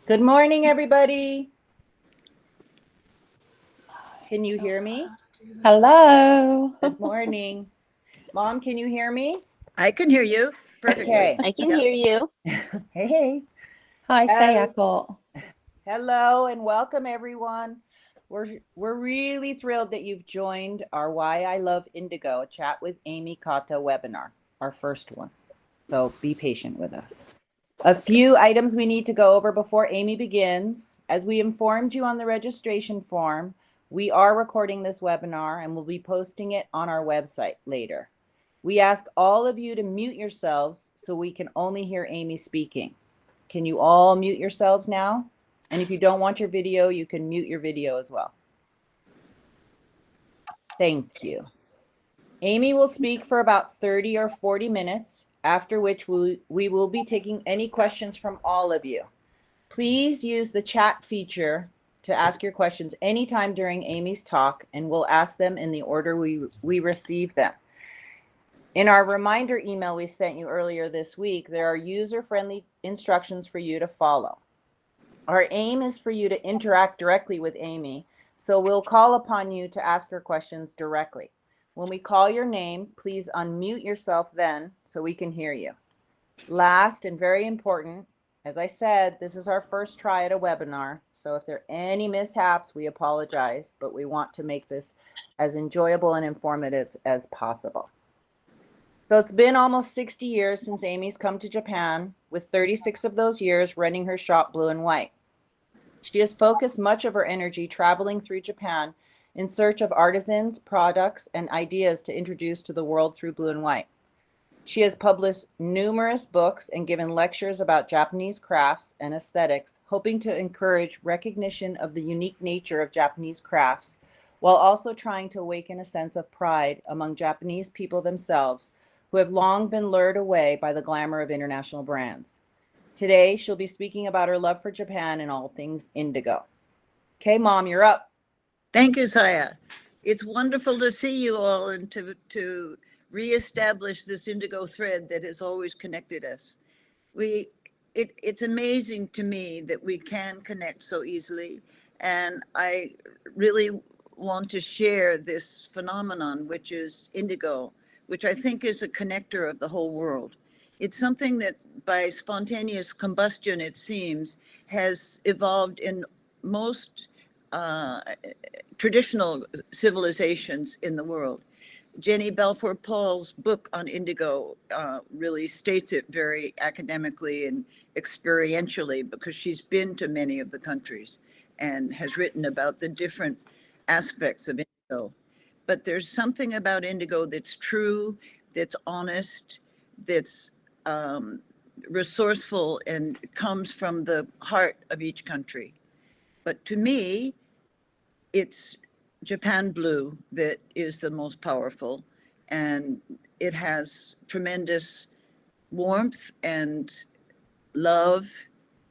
Good morning, everybody. Can you hear me? Hello. Good morning. Mom, can you hear me? I can hear you perfectly. Okay. I can Yep. hear you. Hey. Hi, Hel- Sayako. Hello and welcome, everyone. We're really thrilled that you've joined our Why I Love Indigo, a chat with Amy Katoh webinar, our first one. So be patient with us. A few items we need to go over before Amy begins. As we informed you on the registration form, we are recording this webinar and we'll be posting it on our website later. We ask all of you to mute yourselves so we can only hear Amy speaking. Can you all mute yourselves now? And if you don't want your video, you can mute your video as well. Thank you. Amy will speak for about 30 or 40 minutes, after which we will be taking any questions from all of you. Please use the chat feature to ask your questions anytime during Amy's talk, and we'll ask them in the order we receive them. In our reminder email we sent you earlier this week, there are user-friendly instructions for you to follow. Our aim is for you to interact directly with Amy, so we'll call upon you to ask your questions directly. When we call your name, please unmute yourself then so we can hear you. Last and very important, as I said, this is our first try at a webinar, so if there are any mishaps, we apologize, but we want to make this as enjoyable and informative as possible. So it's been almost 60 years since Amy's come to Japan, with 36 of those years running her shop Blue and White. She has focused much of her energy traveling through Japan in search of artisans, products, and ideas to introduce to the world through Blue and White. She has published numerous books and given lectures about Japanese crafts and aesthetics, hoping to encourage recognition of the unique nature of Japanese crafts, while also trying to awaken a sense of pride among Japanese people themselves, who have long been lured away by the glamour of international brands. Today, she'll be speaking about her love for Japan and all things indigo. Okay, Mom, you're up. Thank you, Saya. It's wonderful to see you all and to reestablish this indigo thread that has always connected us. It's amazing to me that we can connect so easily, and I really want to share this phenomenon, which is indigo, which I think is a connector of the whole world. It's something that by spontaneous combustion, it seems, has evolved in most uh, traditional civilizations in the world. Jenny Balfour Paul's book on indigo really states it very academically and experientially because she's been to many of the countries and has written about the different aspects of indigo. But there's something about indigo that's true, that's honest, that's um, resourceful, and comes from the heart of each country. But to me, it's Japan Blue that is the most powerful, and it has tremendous warmth and love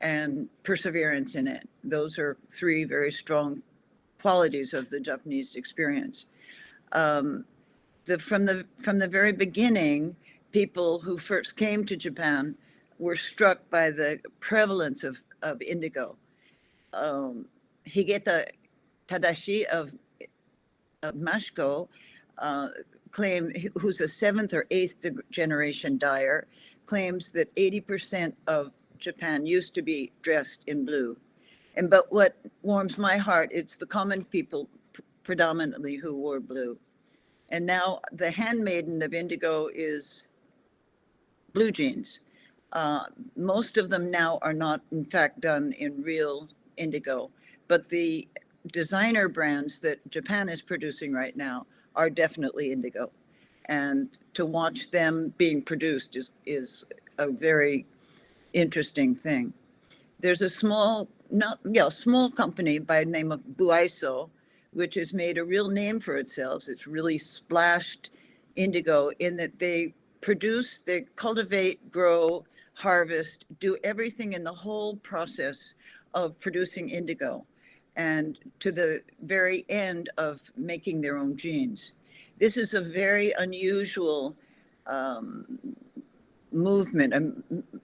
and perseverance in it. Those are three very strong qualities of the Japanese experience. Um, from the very beginning, people who first came to Japan were struck by the prevalence of indigo. Um, Higeta Tadashi of Mashko, uh, who's a seventh or eighth generation dyer, claims that 80% of Japan used to be dressed in blue. But what warms my heart, it's the common people predominantly who wore blue. And now the handmaiden of indigo is blue jeans. Uh, Most of them now are not, in fact, done in real indigo, but the designer brands that Japan is producing right now are definitely indigo. And to watch them being produced is a very interesting thing. There's a small company by the name of Buaiso, which has made a real name for itself. It's really splashed indigo in that they cultivate, grow, harvest, do everything in the whole process of producing indigo and to the very end of making their own jeans. This is a very unusual um, movement,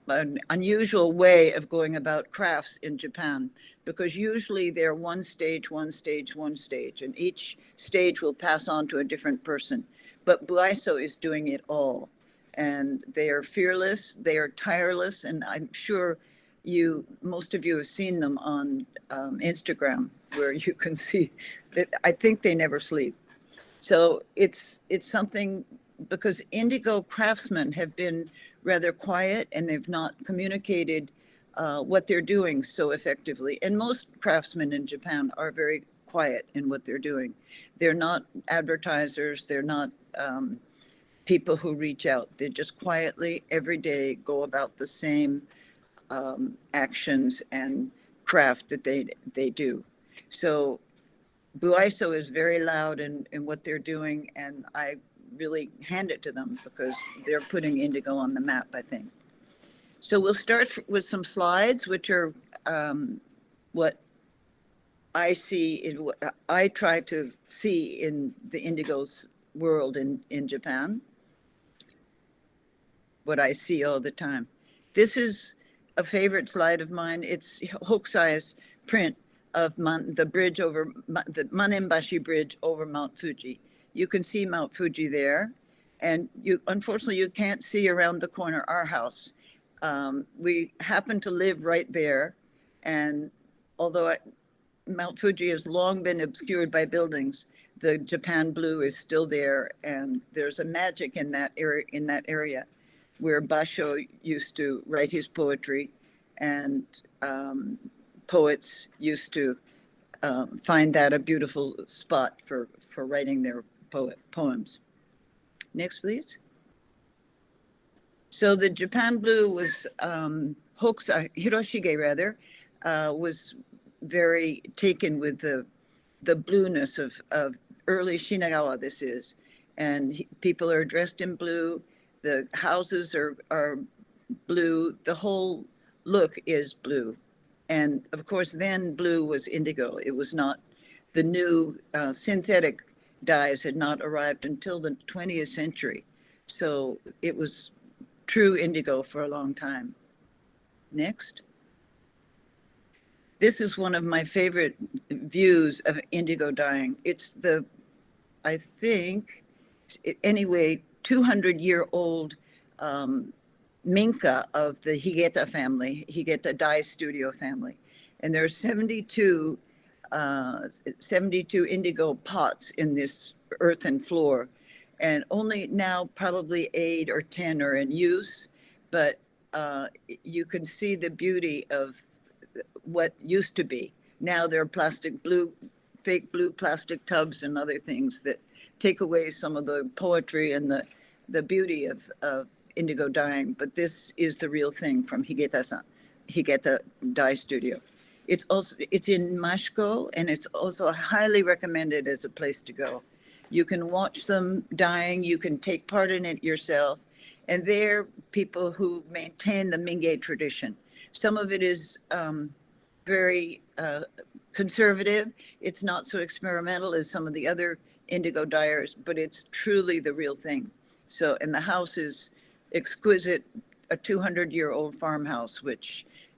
an unusual way of going about crafts in Japan, because usually they're one stage, one stage, one stage, and each stage will pass on to a different person. But Buaiso is doing it all. And they are fearless, they are tireless, and I'm sure most of you have seen them on Instagram, where you can see that I think they never sleep. So it's something, because indigo craftsmen have been rather quiet and they've not communicated what they're doing so effectively. And most craftsmen in Japan are very quiet in what they're doing. They're not advertisers, they're not people who reach out. They just quietly every day go about the same actions and craft that they do. So Buaiso is very loud in what they're doing, and I really hand it to them because they're putting indigo on the map, I think. So we'll start with some slides, which are what I see, what I try to see in the indigo's world in Japan, what I see all the time. This is a favorite slide of mine. It's Hokusai's print of the bridge over the Manembashi Bridge over Mount Fuji. You can see Mount Fuji there, and unfortunately you can't see around the corner our house. We happen to live right there, and although Mount Fuji has long been obscured by buildings, the Japan blue is still there, and there's a magic in that area where Basho used to write his poetry, and poets used to find that a beautiful spot for writing their poems. Next, please. So the Japan blue was, Hiroshige rather, was very taken with the blueness of early Shinagawa, this is. And people are dressed in blue. The houses are blue. The whole look is blue. And of course, then blue was indigo. It was not, the new synthetic dyes had not arrived until the 20th century. So it was true indigo for a long time. Next. This is one of my favorite views of indigo dyeing. It's the, I think, anyway, 200-year-old Minka of the Higeta family, Higeta dye studio family. And there are 72 indigo pots in this earthen floor. And only now probably 8 or 10 are in use, but you can see the beauty of what used to be. Now there are fake blue plastic tubs and other things that take away some of the poetry and the beauty of indigo dyeing, but this is the real thing from Higeta Dye Studio. It's in Mashko, and it's also highly recommended as a place to go. You can watch them dyeing, you can take part in it yourself, and they're people who maintain the Mingei tradition. Some of it is very conservative. It's not so experimental as some of the other indigo dyers, but it's truly the real thing. So, and the house is exquisite, a 200-year-old farmhouse,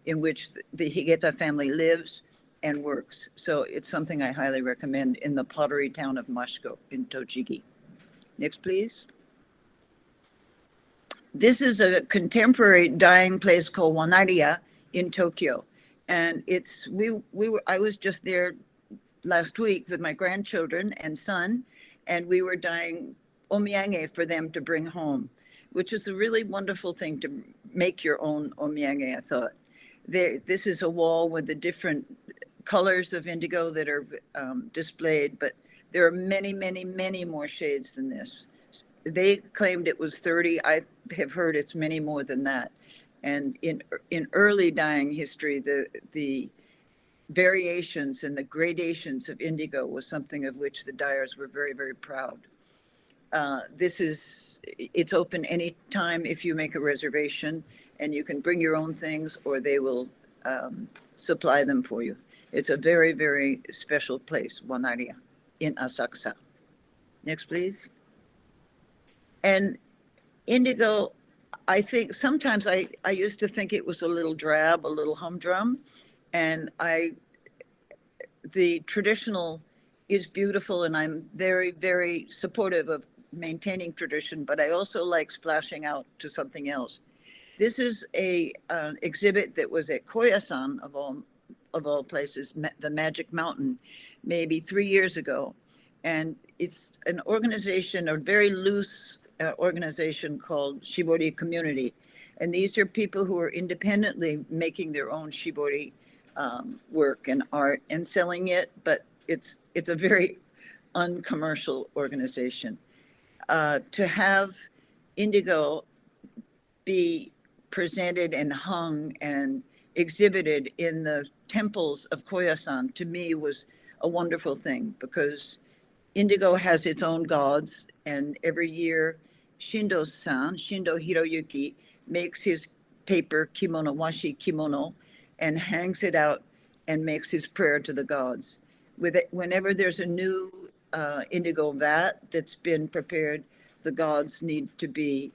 in which the Higeta family lives and works. So it's something I highly recommend in the pottery town of Mashko in Tochigi. Next, please. This is a contemporary dyeing place called Wanaria in Tokyo. And I was just there last week with my grandchildren and son, and we were dyeing omiyage for them to bring home, which is a really wonderful thing, to make your own omiyage, I thought. This is a wall with the different colors of indigo that are displayed, but there are many, many, many more shades than this. They claimed it was 30. I have heard it's many more than that. And in early dyeing history, the variations and the gradations of indigo was something of which the dyers were very, very proud. It's open anytime if you make a reservation, and you can bring your own things or they will supply them for you. It's a very, very special place, Wanaria in Asakusa. Next, please. And indigo, I think sometimes I used to think it was a little drab, a little humdrum, and the traditional is beautiful, and I'm very, very supportive of maintaining tradition, but I also like splashing out to something else. This is a exhibit that was at Koyasan of all places, the Magic Mountain, maybe 3 years ago, and it's an organization, a very loose organization called Shibori Community, and these are people who are independently making their own shibori work and art and selling it, but it's a very uncommercial organization. To have indigo be presented and hung and exhibited in the temples of Koyasan to me was a wonderful thing, because indigo has its own gods, and every year Shindo-san, Shindo Hiroyuki, makes his paper kimono, washi kimono, and hangs it out and makes his prayer to the gods. With it, whenever there's a new indigo vat that's been prepared, the gods need to be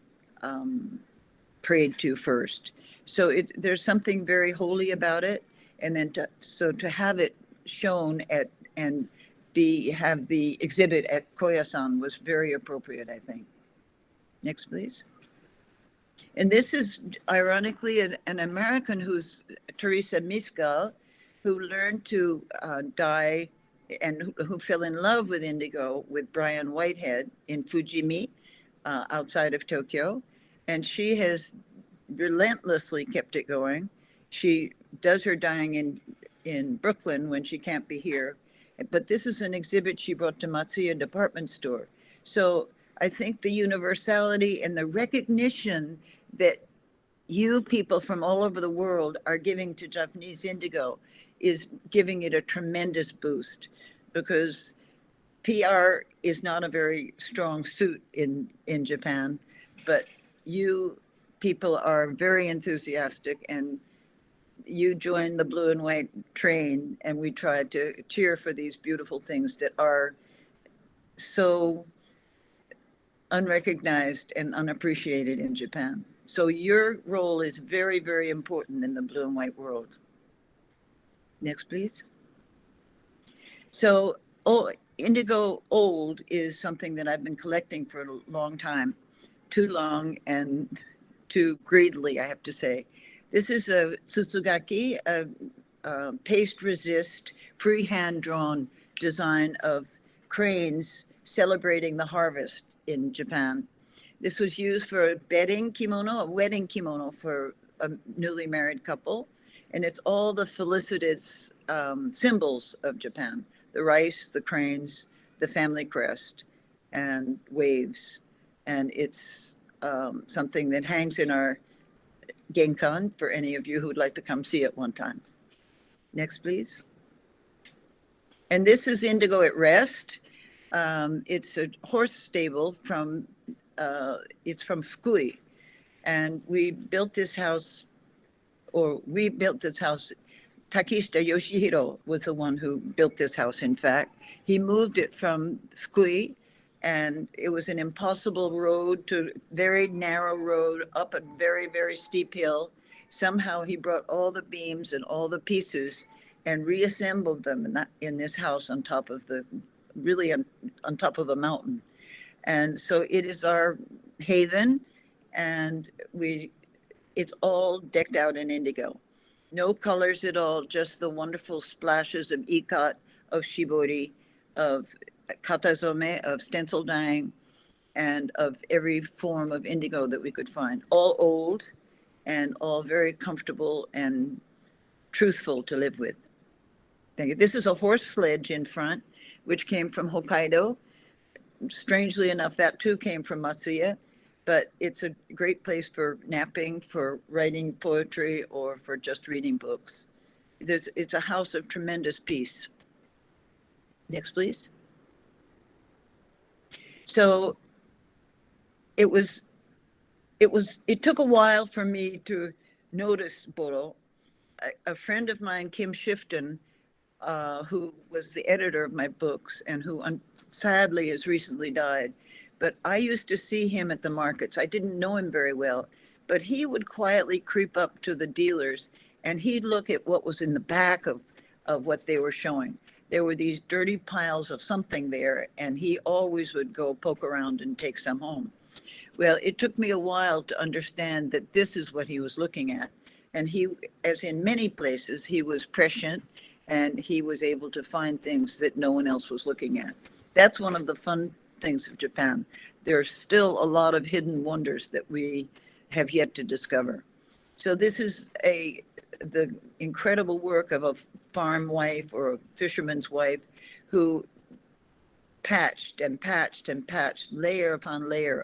prayed to first. So there's something very holy about it, and then to have it shown at and have the exhibit at Koyasan was very appropriate, I think. Next, please. And this is ironically an American who's Teresa Miskal, who learned to dye and who fell in love with indigo with Brian Whitehead in Fujimi, outside of Tokyo. And she has relentlessly kept it going. She does her dyeing in Brooklyn when she can't be here. But this is an exhibit she brought to Matsuya Department Store. So I think the universality and the recognition that you people from all over the world are giving to Japanese indigo is giving it a tremendous boost, because PR is not a very strong suit in Japan, but you people are very enthusiastic, and you join the blue and white train, and we try to cheer for these beautiful things that are so unrecognized and unappreciated in Japan. So your role is very, very important in the blue and white world. Next, please. So, indigo old is something that I've been collecting for a long time, too long and too greedily, I have to say. This is a tsutsugaki, a paste resist, freehand drawn design of cranes celebrating the harvest in Japan. This was used for a bedding kimono, a wedding kimono for a newly married couple. And it's all the felicitous symbols of Japan: the rice, the cranes, the family crest, and waves. And it's something that hangs in our Genkan for any of you who'd like to come see it one time. Next, please. And this is indigo at rest. It's a horse stable it's from Fukui. And we built this house, Takishita Yoshihiro was the one who built this house, in fact. He moved it from Fukui, and it was an impossible road, very narrow road up a very, very steep hill. Somehow he brought all the beams and all the pieces and reassembled them in this house on top of on top of a mountain. And so it is our haven, and it's all decked out in indigo. No colors at all, just the wonderful splashes of ikat, of shibori, of katazome, of stencil dyeing, and of every form of indigo that we could find. All old and all very comfortable and truthful to live with. Thank you. This is a horse sledge in front, which came from Hokkaido. Strangely enough, that too came from Matsuya. But it's a great place for napping, for writing poetry, or for just reading books. It's a house of tremendous peace. Next, please. So it took a while for me to notice Boro. A friend of mine, Kim Shifton, who was the editor of my books and who sadly has recently died, but I used to see him at the markets. I didn't know him very well, but he would quietly creep up to the dealers and he'd look at what was in the back of what they were showing. There were these dirty piles of something there, and he always would go poke around and take some home. Well, it took me a while to understand that this is what he was looking at. And he, as in many places, he was prescient and he was able to find things that no one else was looking at. That's one of the fun things of Japan. There's still a lot of hidden wonders that we have yet to discover. So this is the incredible work of a farm wife or a fisherman's wife who patched and patched and patched layer upon layer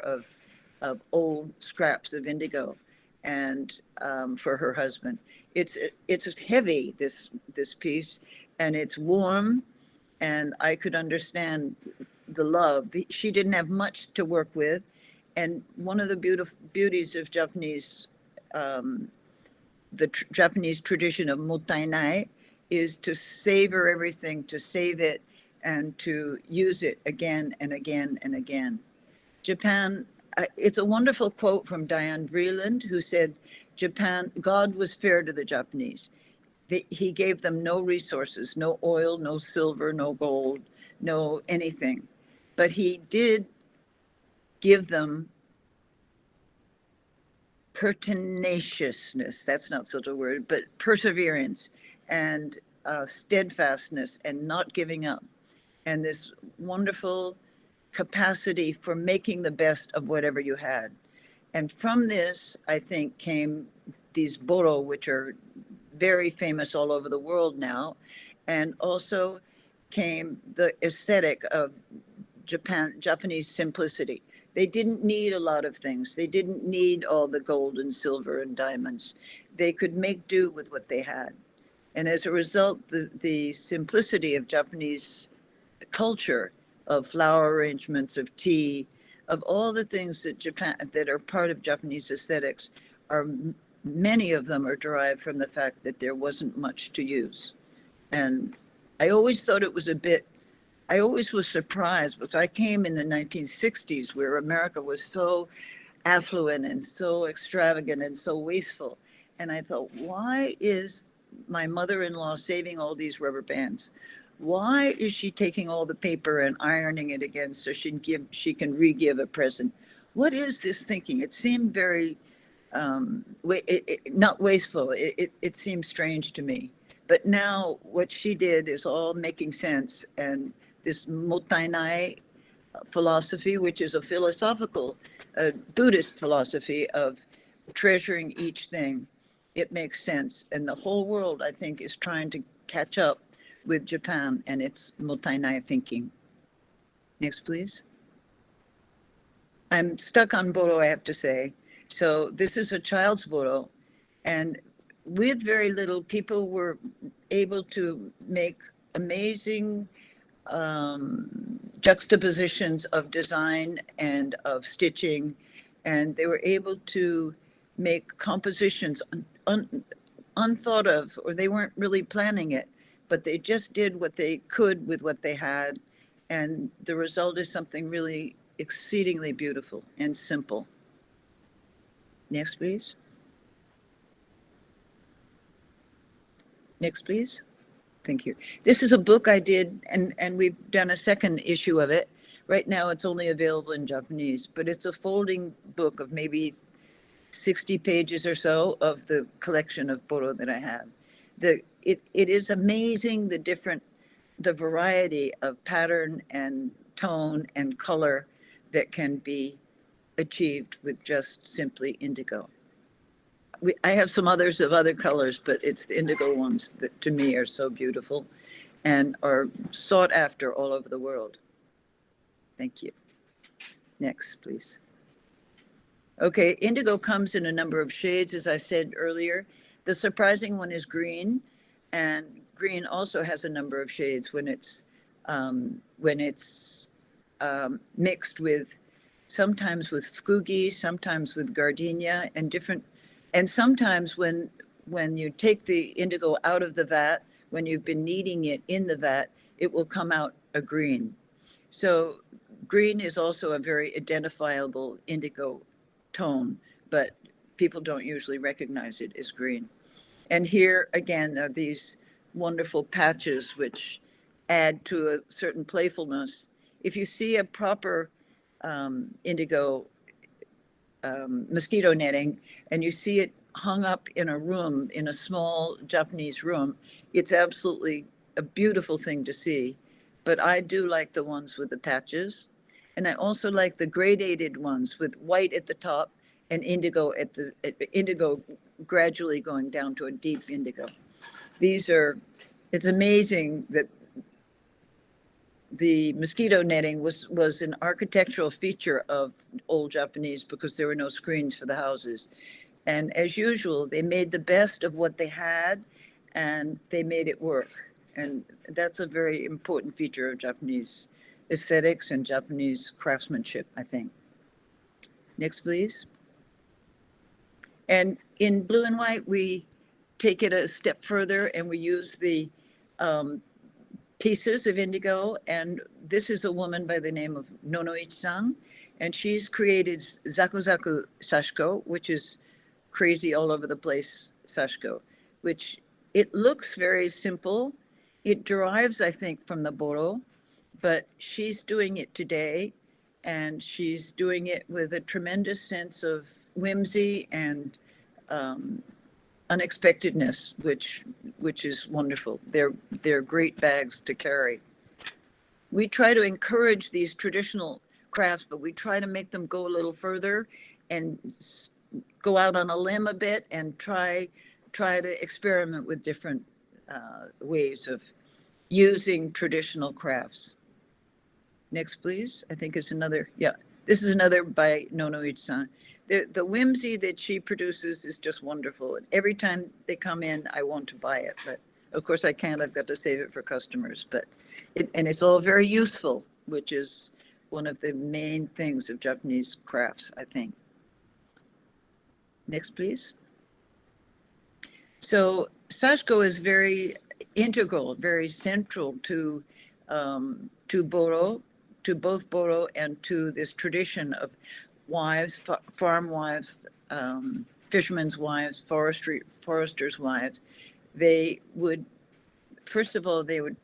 of old scraps of indigo, and for her husband. It's heavy, this piece, and it's warm, and I could understand the love. She didn't have much to work with, and one of the beauties of Japanese, Japanese tradition of mottainai is to savor everything, to save it, and to use it again and again and again. Japan, it's a wonderful quote from Diane Vreeland, who said, Japan, God was fair to the Japanese. He gave them no resources, no oil, no silver, no gold, no anything. But he did give them pertinaciousness, that's not such a word, but perseverance and steadfastness and not giving up. And this wonderful capacity for making the best of whatever you had. And from this, I think, came these boro, which are very famous all over the world now. And also came the aesthetic of Japanese simplicity. They didn't need a lot of things. They didn't need all the gold and silver and diamonds. They could make do with what they had. And as a result, the simplicity of Japanese culture, of flower arrangements, of tea, of all the things that are part of Japanese aesthetics, are many of them are derived from the fact that there wasn't much to use. And I always thought it was I always was surprised because I came in the 1960s where America was so affluent and so extravagant and so wasteful. And I thought, why is my mother-in-law saving all these rubber bands? Why is she taking all the paper and ironing it again so she can re-give a present? What is this thinking? It seemed very, not wasteful. It seemed strange to me. But now what she did is all making sense. And this mottainai philosophy, which is a philosophical, Buddhist philosophy of treasuring each thing, it makes sense. And the whole world, I think, is trying to catch up with Japan and its mottainai thinking. Next, please. I'm stuck on boro, I have to say. So this is a child's boro, and with very little, people were able to make amazing juxtapositions of design and of stitching, and they were able to make compositions unthought of, or they weren't really planning it, but they just did what they could with what they had, and the result is something really exceedingly beautiful and simple. Next, please. Next, please. Thank you. This is a book I did, and we've done a second issue of it. Right now, it's only available in Japanese, but it's a folding book of maybe 60 pages or so of the collection of boro that I have. It is amazing the variety of pattern and tone and color that can be achieved with just simply indigo. I have some others of other colors, but it's the indigo ones that to me are so beautiful and are sought after all over the world. Thank you. Next, please. Okay, indigo comes in a number of shades, as I said earlier. The surprising one is green, and green also has a number of shades when it's mixed with, sometimes with fukugi, sometimes with gardenia, and sometimes when you take the indigo out of the vat, when you've been kneading it in the vat, it will come out a green. So green is also a very identifiable indigo tone, but people don't usually recognize it as green. And here again are these wonderful patches which add to a certain playfulness. If you see a proper indigo mosquito netting and you see it hung up in a room, in a small Japanese room, it's absolutely a beautiful thing to see. But I do like the ones with the patches. And I also like the gradated ones with white at the top and indigo indigo gradually going down to a deep indigo. These are, it's amazing that the mosquito netting was an architectural feature of old Japanese because there were no screens for the houses. And as usual, they made the best of what they had and they made it work. And that's a very important feature of Japanese aesthetics and Japanese craftsmanship, I think. Next, please. And in blue and white, we take it a step further and we use the pieces of indigo. And this is a woman by the name of Nonoichi-san. And she's created Zaku Zaku Sashiko, which is crazy all over the place Sashiko, which it looks very simple. It derives, I think, from the Boro, but she's doing it today. And she's doing it with a tremendous sense of whimsy and unexpectedness, which is wonderful. They're great bags to carry. We try to encourage these traditional crafts, but we try to make them go a little further and go out on a limb a bit and try to experiment with different ways of using traditional crafts. Next, please. I think it's another, yeah, this is another by Nonoichi-san. The whimsy that she produces is just wonderful. And every time they come in, I want to buy it. But of course I can't, I've got to save it for customers. But it's all very useful, which is one of the main things of Japanese crafts, I think. Next, please. So Sashiko is very integral, very central to Boro, to both Boro and to this tradition of wives, farm wives, fishermen's wives, foresters' wives. They would, first of all, they would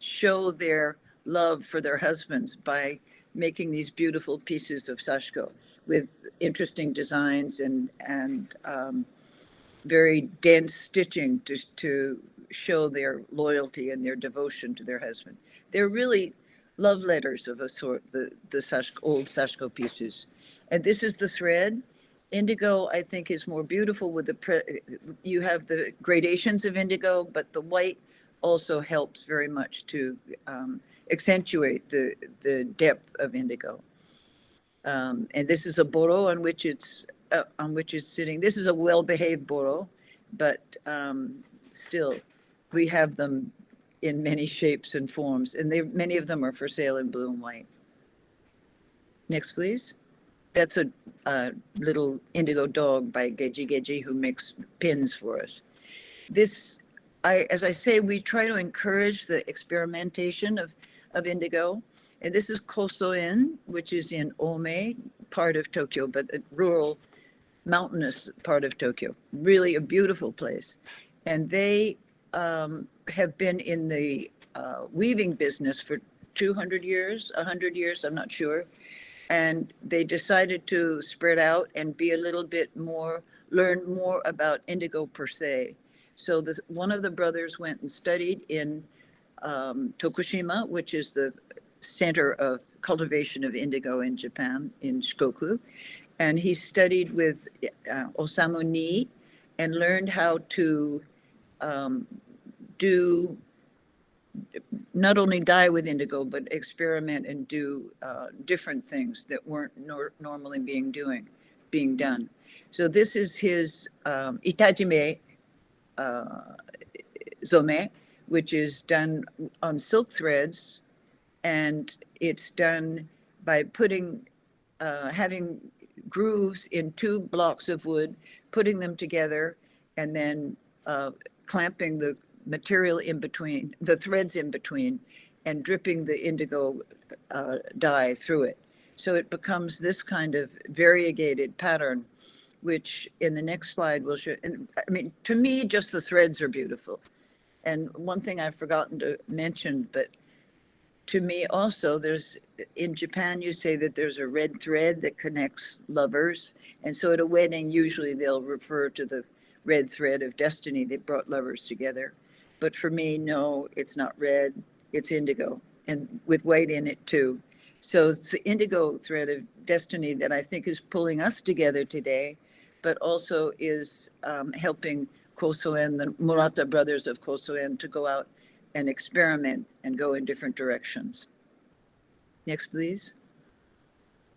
show their love for their husbands by making these beautiful pieces of sashiko with interesting designs and very dense stitching to show their loyalty and their devotion to their husband. They're really love letters of a sort, the old sashiko pieces. And this is the thread. Indigo, I think, is more beautiful with you have the gradations of indigo, but the white also helps very much to accentuate the depth of indigo. And this is a boro on which it's sitting. This is a well-behaved boro, but still, we have them in many shapes and forms, and many of them are for sale in blue and white. Next, please. That's a little indigo dog by Geji Geji who makes pins for us. This, as I say, we try to encourage the experimentation of indigo. And this is Koso-in, which is in Ome, part of Tokyo, but a rural, mountainous part of Tokyo. Really a beautiful place. And they have been in the weaving business for 200 years, 100 years, I'm not sure. And they decided to spread out and be a little bit more, learn more about indigo per se. So one of the brothers went and studied in Tokushima, which is the center of cultivation of indigo in Japan, in Shikoku. And he studied with Osamu Nii and learned how to do not only dye with indigo, but experiment and do different things that weren't normally being done. So this is his itajime zome, which is done on silk threads, and it's done by having grooves in 2 blocks of wood, putting them together, and then clamping the material in between, the threads in between, and dripping the indigo dye through it. So it becomes this kind of variegated pattern. which in the next slide will show. And I mean, to me, just the threads are beautiful. And one thing I've forgotten to mention, but to me also, there's, in Japan, you say that there's a red thread that connects lovers. And so at a wedding, usually they'll refer to the red thread of destiny that brought lovers together. But for me, no, it's not red, it's indigo, and with white in it too. So it's the indigo thread of destiny that I think is pulling us together today, but also is helping Kosoen, the Murata brothers of Kosoen, to go out and experiment and go in different directions. Next, please.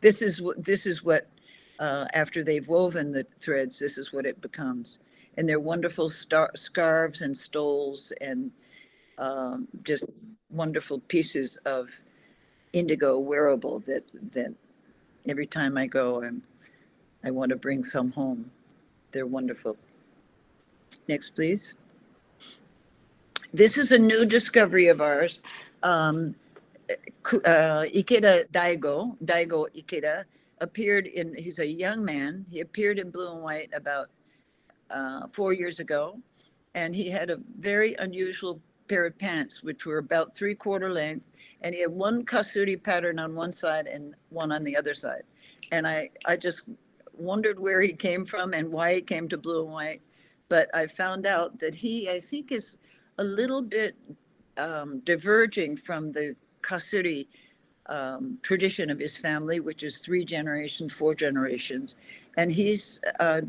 This is what after they've woven the threads, this is what it becomes. And they're wonderful scarves and stoles and just wonderful pieces of indigo wearable that every time I go, I want to bring some home. They're wonderful. Next, please. This is a new discovery of ours. Ikeda Daigo Ikeda appeared in, he's a young man. He appeared in blue and white about 4 years ago. And he had a very unusual pair of pants, which were about 3/4 length. And he had one kasuri pattern on one side and one on the other side. And I just wondered where he came from and why he came to blue and white. But I found out that he, I think, is a little bit diverging from the kasuri tradition of his family, which is 3 generations, 4 generations. And he's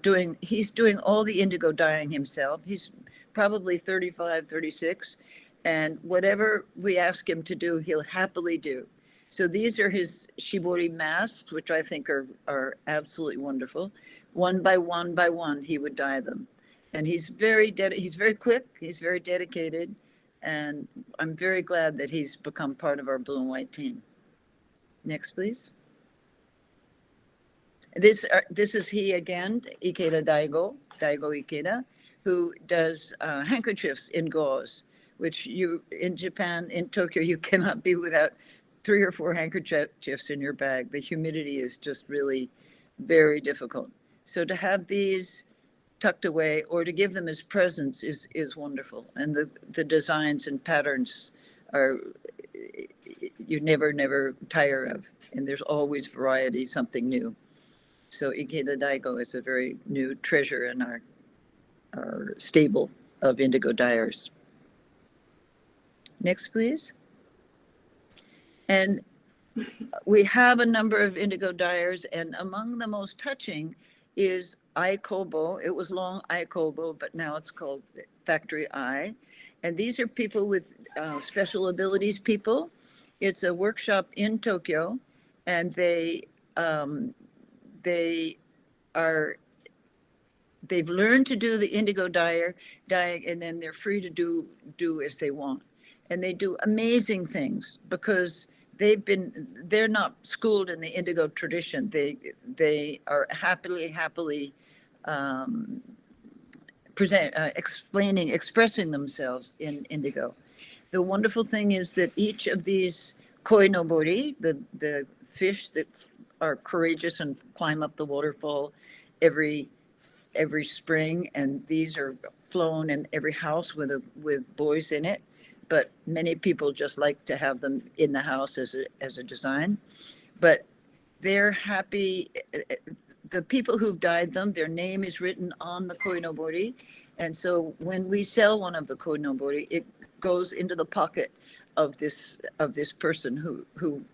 doing all the indigo dyeing himself. He's probably 35, 36. And whatever we ask him to do, he'll happily do. So these are his shibori masks, which I think are absolutely wonderful. One by one, he would dye them. And he's very quick, he's very dedicated, and I'm very glad that he's become part of our blue and white team. Next, please. This is he again, Ikeda Daigo Ikeda, who does handkerchiefs in gauze, which you, in Japan, in Tokyo, you cannot be without 3 or 4 handkerchiefs in your bag. The humidity is just really very difficult. So to have these tucked away or to give them as presents is wonderful. And the designs and patterns are, you never tire of. And there's always variety, something new. So Ikeda Daigo is a very new treasure in our stable of indigo dyers. Next, please. And we have a number of indigo dyers, and among the most touching is I Kobo. It was long I Kobo, but now it's called Factory I. And these are people with special abilities people. It's a workshop in Tokyo, and they've learned to do the indigo dyeing, and then they're free to do as they want. And they do amazing things because they're not schooled in the indigo tradition. They are happily expressing themselves in indigo. The wonderful thing is that each of these koinobori, the fish that are courageous and climb up the waterfall every spring, and these are flown in every house with boys in it. But many people just like to have them in the house as a design. But they're happy. The people who've dyed them, their name is written on the koinobori. And so when we sell one of the koinobori, it goes into the pocket of this person who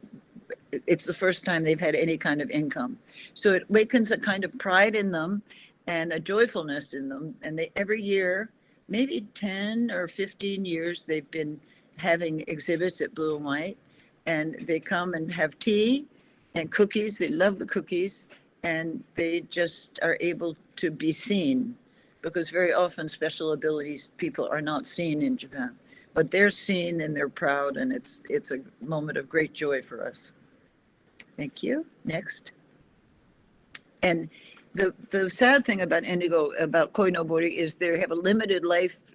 it's the first time they've had any kind of income. So it awakens a kind of pride in them and a joyfulness in them. And they every year, maybe 10 or 15 years, they've been having exhibits at Blue and White, and they come and have tea and cookies. They love the cookies, and they just are able to be seen, because very often special abilities people are not seen in Japan, but they're seen and they're proud, and it's a moment of great joy for us. Thank you. Next. And the sad thing about indigo, about koinobori, is they have a limited life,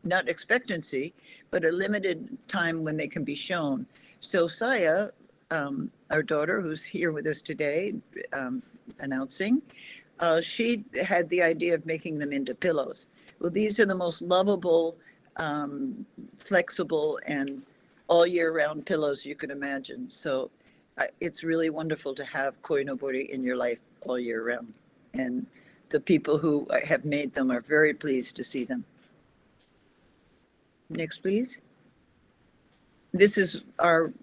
not expectancy, but a limited time when they can be shown. So Saya, our daughter, who's here with us today, announcing, she had the idea of making them into pillows. Well, these are the most lovable, flexible, and all year round pillows you could imagine. So it's really wonderful to have koinobori in your life all year round. And the people who have made them are very pleased to see them. Next, please. This is our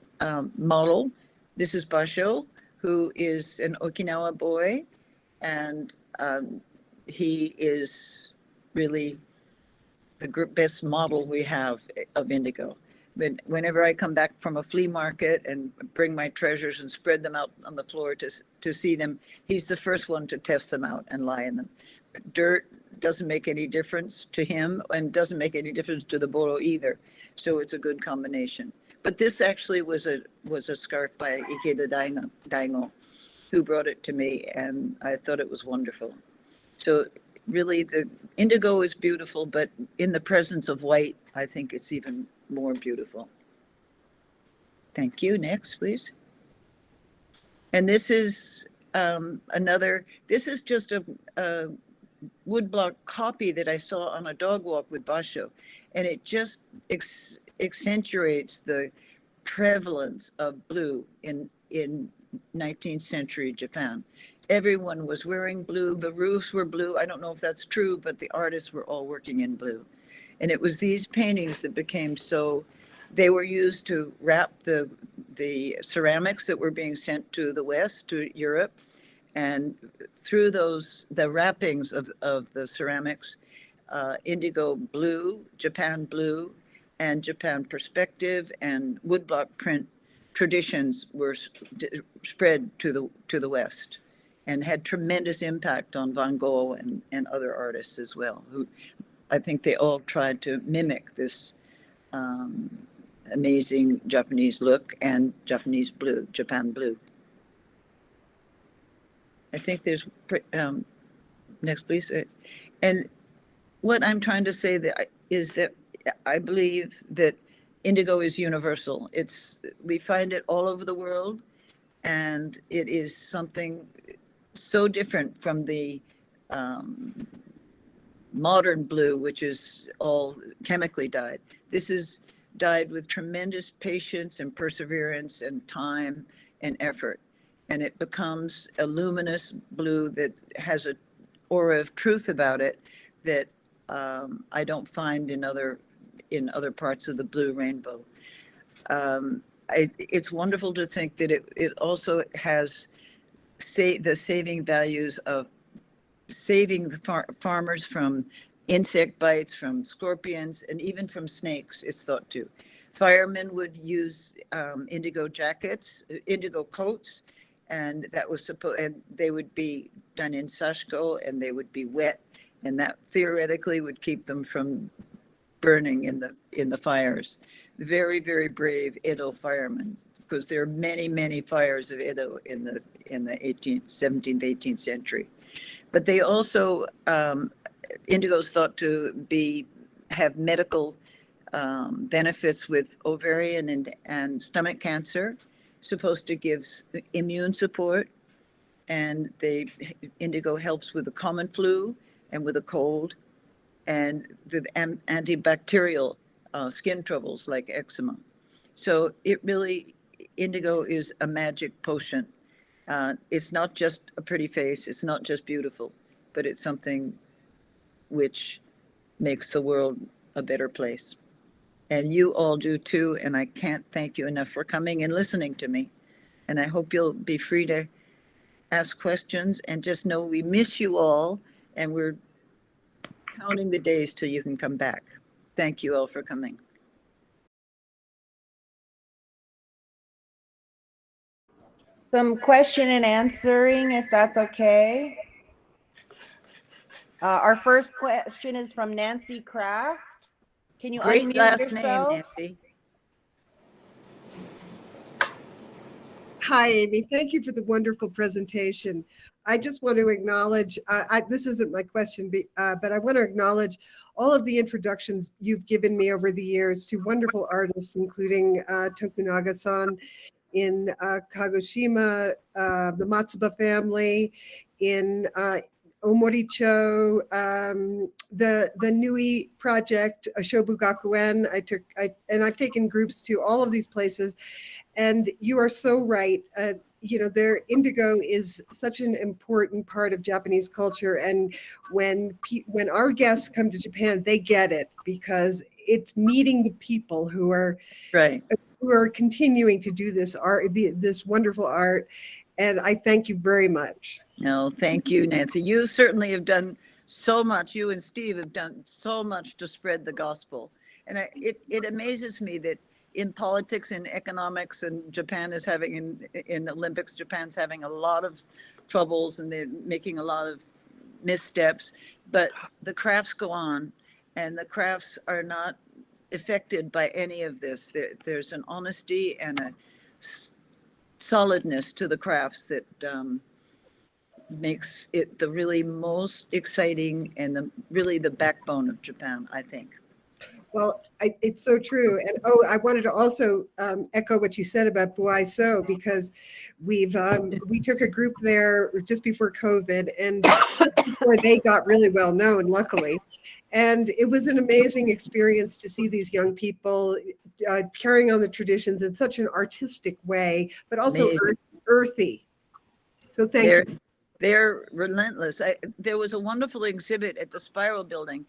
model. This is Basho, who is an Okinawa boy, and he is really the best model we have of indigo. But whenever I come back from a flea market and bring my treasures and spread them out on the floor to see them, he's the first one to test them out and lie in them. Dirt doesn't make any difference to him and doesn't make any difference to the boro either. So it's a good combination. But this actually was a scarf by Ikeda Daingo, who brought it to me, and I thought it was wonderful. So really the indigo is beautiful, but in the presence of white, I think it's even more beautiful. Thank you. Next, please. And this is this is just a woodblock copy that I saw on a dog walk with Basho, and it just accentuates the prevalence of blue in 19th century Japan. Everyone was wearing blue. The roofs were blue. I don't know if that's true, but the artists were all working in blue. And it was these paintings that became so, they were used to wrap the ceramics that were being sent to the West, to Europe. And through the wrappings of the ceramics, indigo blue, Japan blue, and Japan perspective and woodblock print traditions were spread to the West, and had tremendous impact on Van Gogh and other artists as well, who I think they all tried to mimic this amazing Japanese look and Japanese blue, Japan blue. I think there's, next please. And what I'm trying to say is that I believe that indigo is universal. We find it all over the world, and it is something so different from the modern blue, which is all chemically dyed. This is dyed with tremendous patience and perseverance and time and effort. And it becomes a luminous blue that has an aura of truth about it that I don't find in other parts of the blue rainbow. It's wonderful to think that it also has the saving values of saving the farmers from insect bites, from scorpions, and even from snakes, it's thought to. Firemen would use indigo jackets, indigo coats, and that was and they would be done in sashiko, and they would be wet, and that theoretically would keep them from burning in the fires. Very, very brave Edo firemen, because there are many, many fires of Edo in the 17th, 18th century. But they also, indigo is thought to have medical benefits with ovarian and stomach cancer, supposed to give immune support, and indigo helps with the common flu and with a cold, and the antibacterial skin troubles like eczema. So indigo is a magic potion. It's not just a pretty face, it's not just beautiful, but it's something which makes the world a better place. And you all do too, and I can't thank you enough for coming and listening to me. And I hope you'll be free to ask questions, and just know we miss you all, and we're counting the days till you can come back. Thank you all for coming. Some question and answering, if that's okay. Our first question is from Nancy Kraft. Can you unmute last yourself? name, Nancy. Hi, Amy. Thank you for the wonderful presentation. I just want to acknowledge, this isn't my question, but I want to acknowledge all of the introductions you've given me over the years to wonderful artists, including Tokunaga-san in Kagoshima, the Matsuba family, in Omoricho, the Nui project, Shobugakuen. I've taken groups to all of these places, and you are so right. Their indigo is such an important part of Japanese culture, and when our guests come to Japan, they get it because it's meeting the people who are Right. continuing to do this art, this wonderful art. And I thank you very much. No, thank you, Nancy. You certainly have done so much. You and Steve have done so much to spread the gospel. And it amazes me that in politics and economics, and Japan is having, in Olympics, Japan's having a lot of troubles and they're making a lot of missteps, but the crafts go on and the crafts are not affected by any of this. There's an honesty and a solidness to the crafts that makes it the really most exciting and really the backbone of Japan, I think. Well, it's so true. And I wanted to also echo what you said about Buai So, because we took a group there just before COVID, and before they got really well known, luckily. And it was an amazing experience to see these young people carrying on the traditions in such an artistic way, but also earthy. So thank you. They're relentless. There was a wonderful exhibit at the Spiral Building.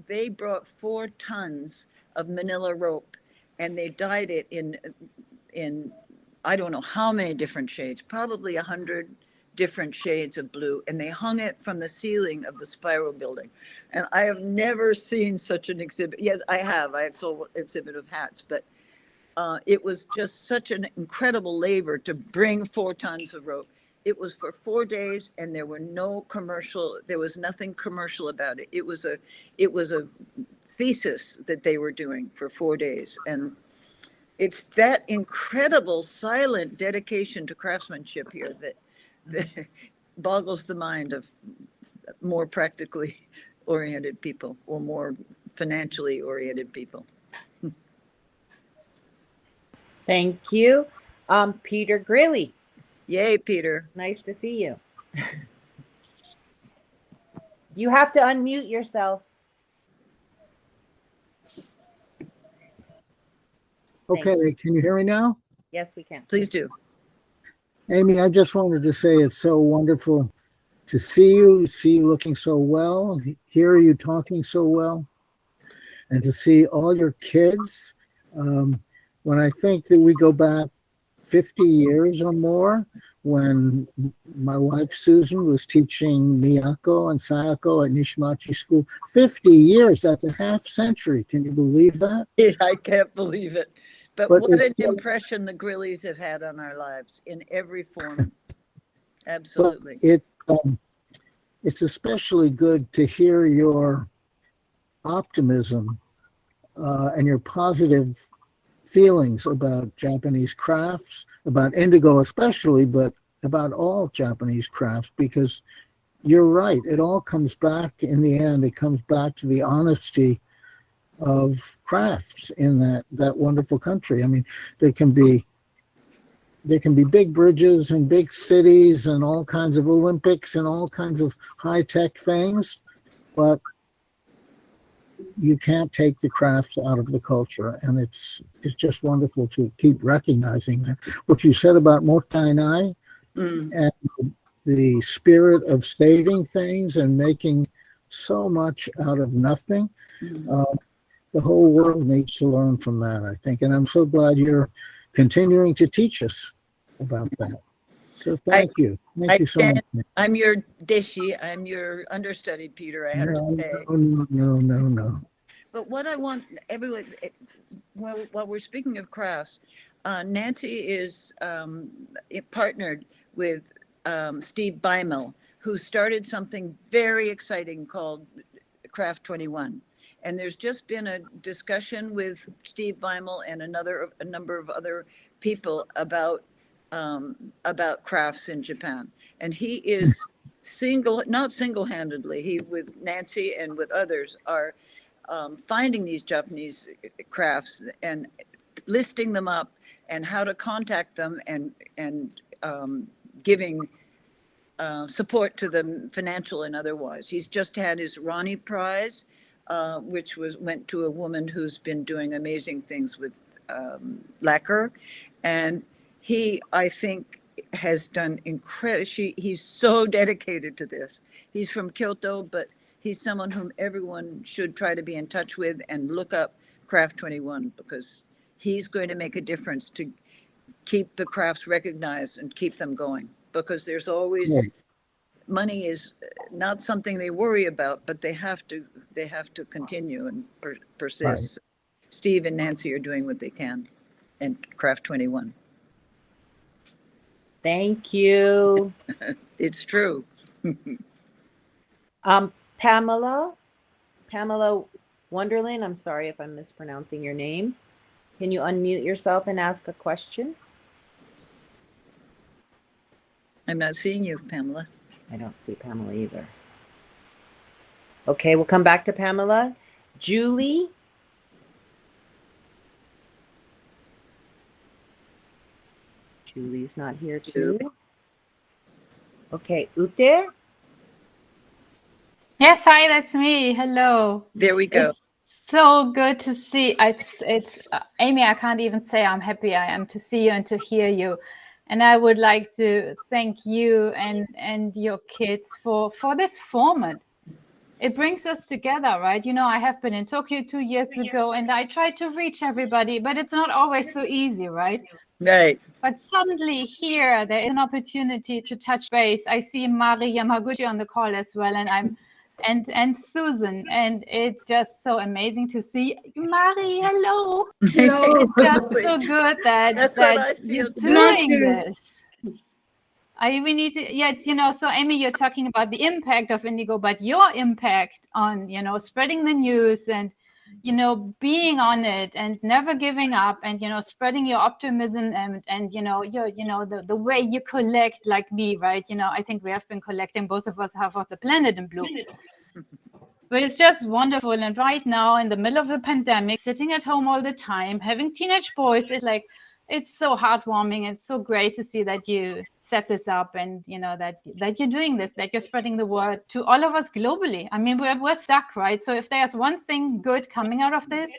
They brought 4 tons of manila rope and they dyed it in I don't know how many different shades, probably 100 different shades of blue, and they hung it from the ceiling of the Spiral Building. And I have never seen such an exhibit. Yes, I have. I saw an exhibit of hats, but it was just such an incredible labor to bring 4 tons of rope. It was for 4 days, and there was nothing commercial about it. It was a thesis that they were doing for 4 days. And it's that incredible silent dedication to craftsmanship here that boggles the mind of more practically oriented people or more financially oriented people. Thank you. Peter Grilly. Yay, Peter. Nice to see you. You have to unmute yourself. Okay, can you hear me now? Yes, we can. Please do. Amy, I just wanted to say it's so wonderful to see you looking so well, hear you talking so well, and to see all your kids. When I think that we go back 50 years or more, when my wife Susan was teaching Miyako and Sayako at Nishimachi School, 50 years, that's a half century. Can you believe that? I can't believe it. But what an impression the Grillies have had on our lives in every form. Absolutely. It's especially good to hear your optimism and your positive feelings about Japanese crafts, about indigo especially, but about all Japanese crafts, because you're right. It all comes back in the end. It comes back to the honesty of crafts in that wonderful country. I mean, there can be big bridges and big cities and all kinds of Olympics and all kinds of high-tech things, but you can't take the crafts out of the culture. And it's just wonderful to keep recognizing that. What you said about mottainai and the spirit of saving things and making so much out of nothing, the whole world needs to learn from that, I think. And I'm so glad you're continuing to teach us about that. So thank you. Thank you so much. I'm your deshi. I'm your understudy, Peter. I have to say. No. But what I want everyone, while we're speaking of crafts, Nancy is partnered with Steve Beimel, who started something very exciting called Craft 21. And there's just been a discussion with Steve Beimel and a number of other people about crafts in Japan. And he is not single-handedly, he with Nancy and with others are finding these Japanese crafts and listing them up and how to contact them and giving support to them, financial and otherwise. He's just had his Ronnie Prize, which went to a woman who's been doing amazing things with lacquer, and he, I think, has done incredible. He's so dedicated to this. He's from Kyoto, but he's someone whom everyone should try to be in touch with and look up Craft 21, because he's going to make a difference to keep the crafts recognized and keep them going, because there's always money is not something they worry about, but they have to continue and persist. Right. Steve and Nancy are doing what they can, and Craft 21. Thank you. It's true. Pamela Wonderland, I'm sorry if I'm mispronouncing your name. Can you unmute yourself and ask a question? I'm not seeing you, Pamela. I don't see Pamela either. Okay, we'll come back to Pamela. Julie. Julie's not here too. Okay, Ute. Yes, hi, that's me. Hello. There we go. It's so good to see. It's Amy. I can't even say I'm happy I am to see you and to hear you. And I would like to thank you and your kids for this format. It brings us together, right? You know, I have been in Tokyo 2 years ago, and I tried to reach everybody, but it's not always so easy, right? Right. But suddenly here, there is an opportunity to touch base. I see Mari Yamaguchi on the call as well, and Susan, and it's just so amazing to see Mari. Hello. Hello. It's just so good that you're doing this. We need to, yes, you know, so Amy, you're talking about the impact of Indigo, but your impact on, you know, spreading the news and, you know, being on it and never giving up and, you know, spreading your optimism and you know, the way you collect like me, right? You know, I think we have been collecting, both of us, half of the planet in blue. But it's just wonderful. And right now, in the middle of the pandemic, sitting at home all the time, having teenage boys, it's so heartwarming. It's so great to see that you set this up and, you know, that you're doing this, that you're spreading the word to all of us globally. I mean, we're stuck, right? So if there's one thing good coming out of this,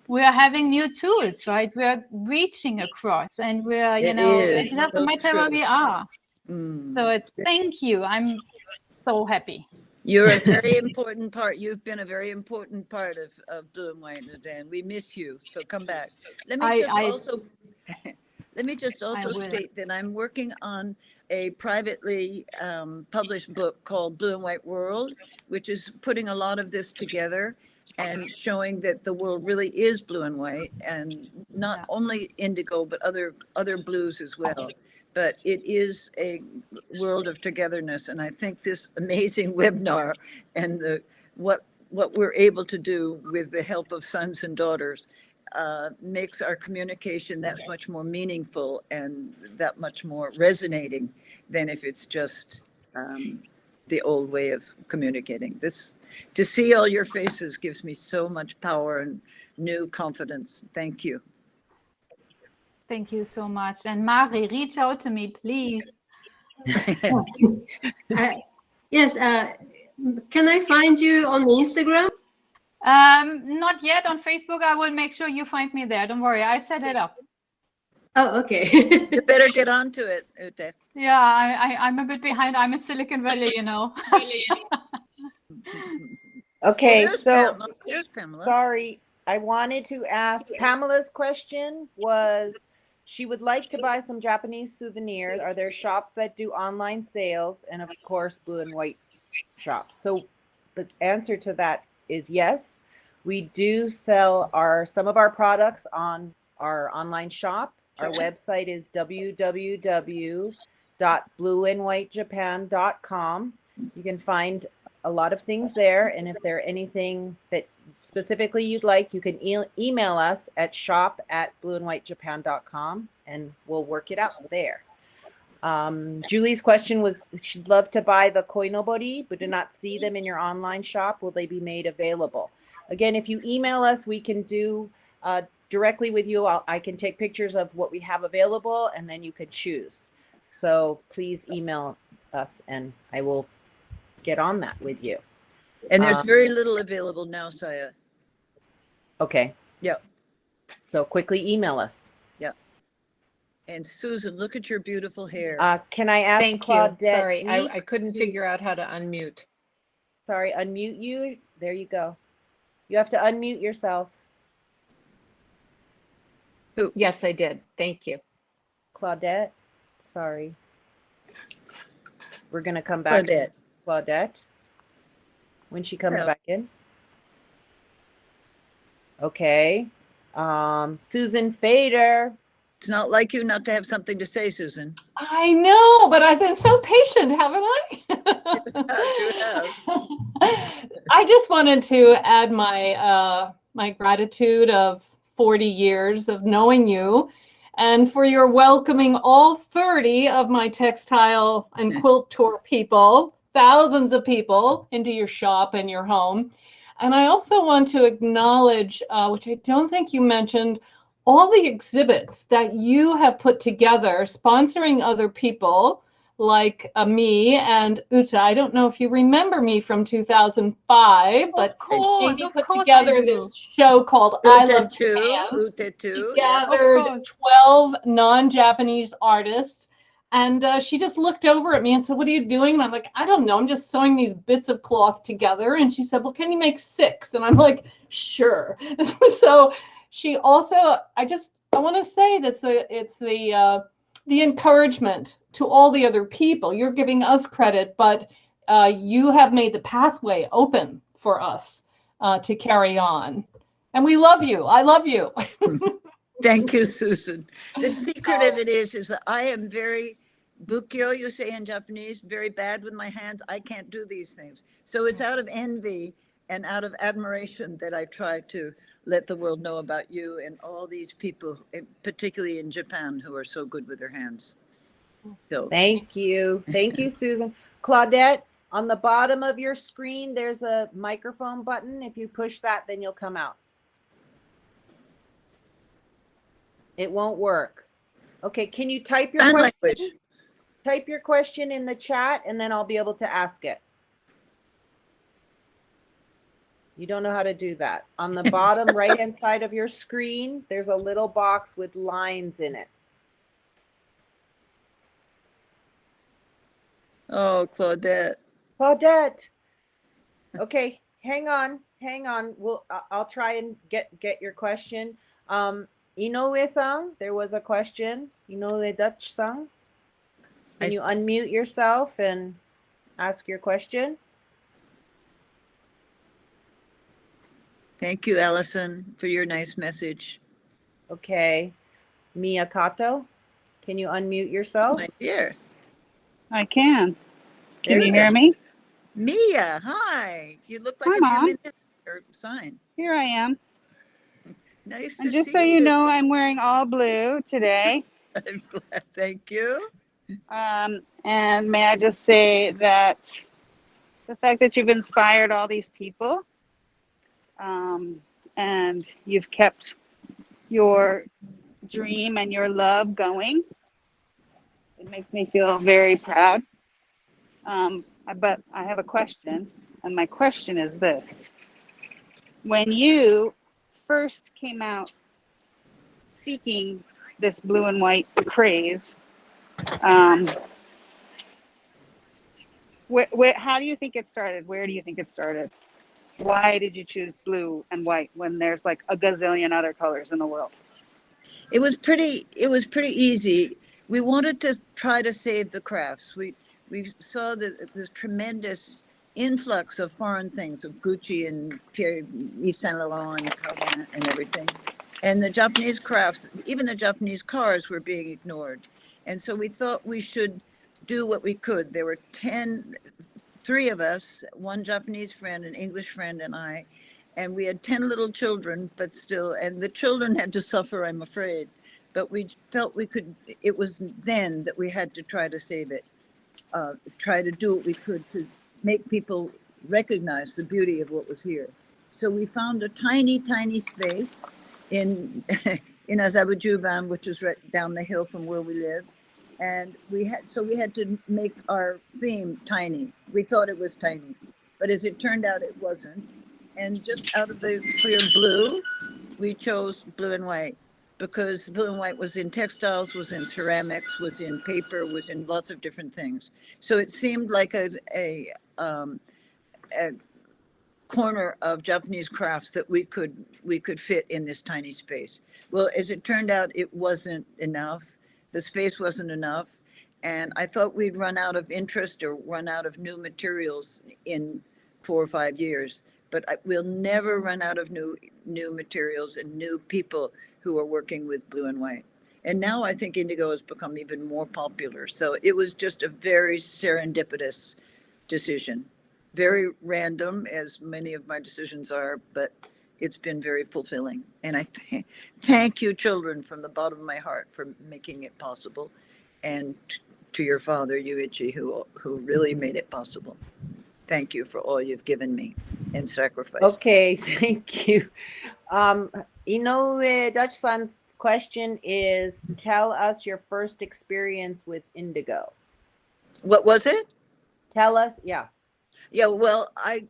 we are having new tools, right? We're reaching across, and we're, you know, it doesn't matter where we are. So it's, thank you. I'm so happy. You're a very important part. You've been a very important part of Blue and White, and we miss you. So come back. Let me just also state that I'm working on a privately published book called Blue and White World, which is putting a lot of this together and showing that the world really is blue and white, and not only indigo, but other blues as well. But it is a world of togetherness. And I think this amazing webinar and what we're able to do with the help of sons and daughters makes our communication that much more meaningful and that much more resonating than if it's just the old way of communicating. This, to see all your faces gives me so much power and new confidence. Thank you. Thank you so much. And Mari, reach out to me, please. Yes. Can I find you on Instagram? Not yet on Facebook. I will make sure you find me there. Don't worry. I set it up. Oh, okay. You better get onto it, Ute. Yeah, I'm a bit behind. I'm in Silicon Valley, you know. Okay, well, there's Pamela. Sorry. I wanted to ask, Pamela's question was, she would like to buy some Japanese souvenirs. Are there shops that do online sales? And of course, Blue and White shops. So the answer to that is yes. We do sell some of our products on our online shop. Our website is www.blueandwhitejapan.com. You can find a lot of things there. And if there's anything that specifically you'd like, you can email us at shop@blueandwhitejapan.com and we'll work it out there. Julie's question was, she'd love to buy the koinobori, but do not see them in your online shop. Will they be made available? Again, if you email us, we can do directly with you. I can take pictures of what we have available and then you could choose. So please email us, and I will get on that with you. And there's very little available now, Saya. Okay. Yeah. So quickly email us. Yeah. And Susan, look at your beautiful hair. Can I ask Thank you. Claudette? Sorry, I couldn't figure out how to unmute. Sorry, unmute you. There you go. You have to unmute yourself. Who? Yes, I did. Thank you. Claudette. Sorry. We're going to come back Claudette. to Claudette when she comes back in. Okay. Susan Fader. It's not like you not to have something to say, Susan. I know, but I've been so patient, haven't I? You have. I just wanted to add my my gratitude of 40 years of knowing you, and for your welcoming all 30 of my textile and quilt tour people, thousands of people, into your shop and your home. And I also want to acknowledge, which I don't think you mentioned, all the exhibits that you have put together, sponsoring other people like me and Uta. I don't know if you remember me from 2005, but Amy put together this show called I Love Japan. Uta too. She gathered 12 non-Japanese artists, and she just looked over at me and said, "What are you doing?" And I'm like, "I don't know. I'm just sewing these bits of cloth together." And she said, "Well, can you make 6?" And I'm like, "Sure." So she also, I want to say that it's the encouragement to all the other people. You're giving us credit, but you have made the pathway open for us to carry on. And we love you. I love you. Thank you, Susan. The secret of it is that I am very bukyo, you say in Japanese, very bad with my hands. I can't do these things. So it's out of envy and out of admiration that I try to let the world know about you and all these people, particularly in Japan, who are so good with their hands. So thank you. Thank you, Susan. Claudette, on the bottom of your screen, there's a microphone button. If you push that, then you'll come out. It won't work. Okay, can you type your question? Language. Type your question in the chat, and then I'll be able to ask it. You don't know how to do that. On the bottom right-hand side of your screen, there's a little box with lines in it. Oh, Claudette. Claudette. Okay, hang on. I'll try and get your question. Inoue-san, there was a question. Inoue Dutch-san. Can you unmute yourself and ask your question? Thank you, Allison, for your nice message. Okay. Amy Katoh, can you unmute yourself? My dear. I can. Can you hear me? Mia, hi. You look like I'm a on. your sign. Here I am. Nice to And just see so you know, I'm wearing all blue today. I'm glad. Thank you. And may I just say that the fact that you've inspired all these people, and you've kept your dream and your love going, it makes me feel very proud. But I have a question, and my question is this. When you first came out seeking this blue and white craze, how do you think it started? Where do you think it started? Why did you choose blue and white when there's like a gazillion other colors in the world? It was pretty easy. We wanted to try to save the crafts. We saw this tremendous influx of foreign things, of Gucci and Yves Saint Laurent and Calvin and everything. And the Japanese crafts, even the Japanese cars, were being ignored. And so we thought we should do what we could. There were 3 of us, one Japanese friend, an English friend, and I. And we had 10 little children, but still, and the children had to suffer, I'm afraid. But we felt we could, it was then that we had to try to save it, try to do what we could to make people recognize the beauty of what was here. So we found a tiny, tiny space in Azabujuban, which is right down the hill from where we live. And we had to make our theme tiny. We thought it was tiny, but as it turned out, it wasn't. And just out of for your blue, we chose blue and white because blue and white was in textiles, was in ceramics, was in paper, was in lots of different things. So it seemed like a corner of Japanese crafts that we could fit in this tiny space. Well, as it turned out, it wasn't enough. The space wasn't enough. And I thought we'd run out of interest or run out of new materials in 4 or 5 years. But we'll never run out of new materials and new people who are working with blue and white. And now I think indigo has become even more popular. So it was just a very serendipitous decision. Very random, as many of my decisions are, but it's been very fulfilling. And I thank you, children, from the bottom of my heart for making it possible. And to your father, Yuichi, who really made it possible. Thank you for all you've given me and sacrificed. Okay, thank you. Inoue Dutch-san's question is, tell us your first experience with indigo. What was it? Tell us, yeah. Yeah, well, I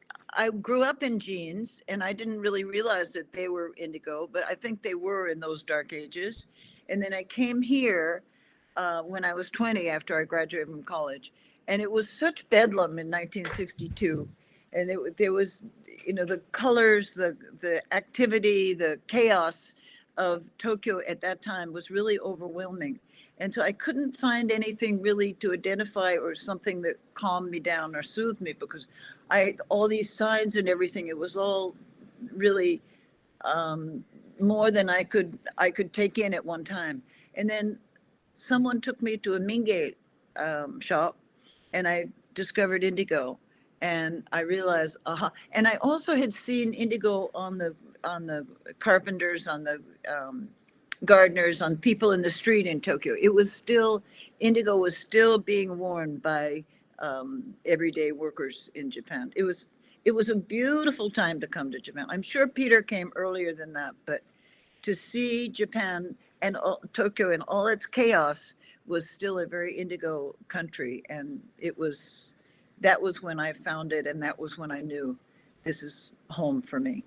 grew up in jeans and I didn't really realize that they were indigo, but I think they were in those dark ages. And then I came here when I was 20 after I graduated from college. And it was such bedlam in 1962. And there was, the colors, the activity, the chaos of Tokyo at that time was really overwhelming. And so I couldn't find anything really to identify or something that calmed me down or soothed me because all these signs and everything, it was all really more than I could take in at one time. And then someone took me to a minge shop and I discovered indigo and I realized, and I also had seen indigo on the carpenters, on the gardeners, on people in the street in Tokyo. Indigo was still being worn by everyday workers in Japan. It was a beautiful time to come to Japan. I'm sure Peter came earlier than that, but to see Japan and Tokyo and all its chaos was still a very indigo country. And that was when I found it. And that was when I knew this is home for me.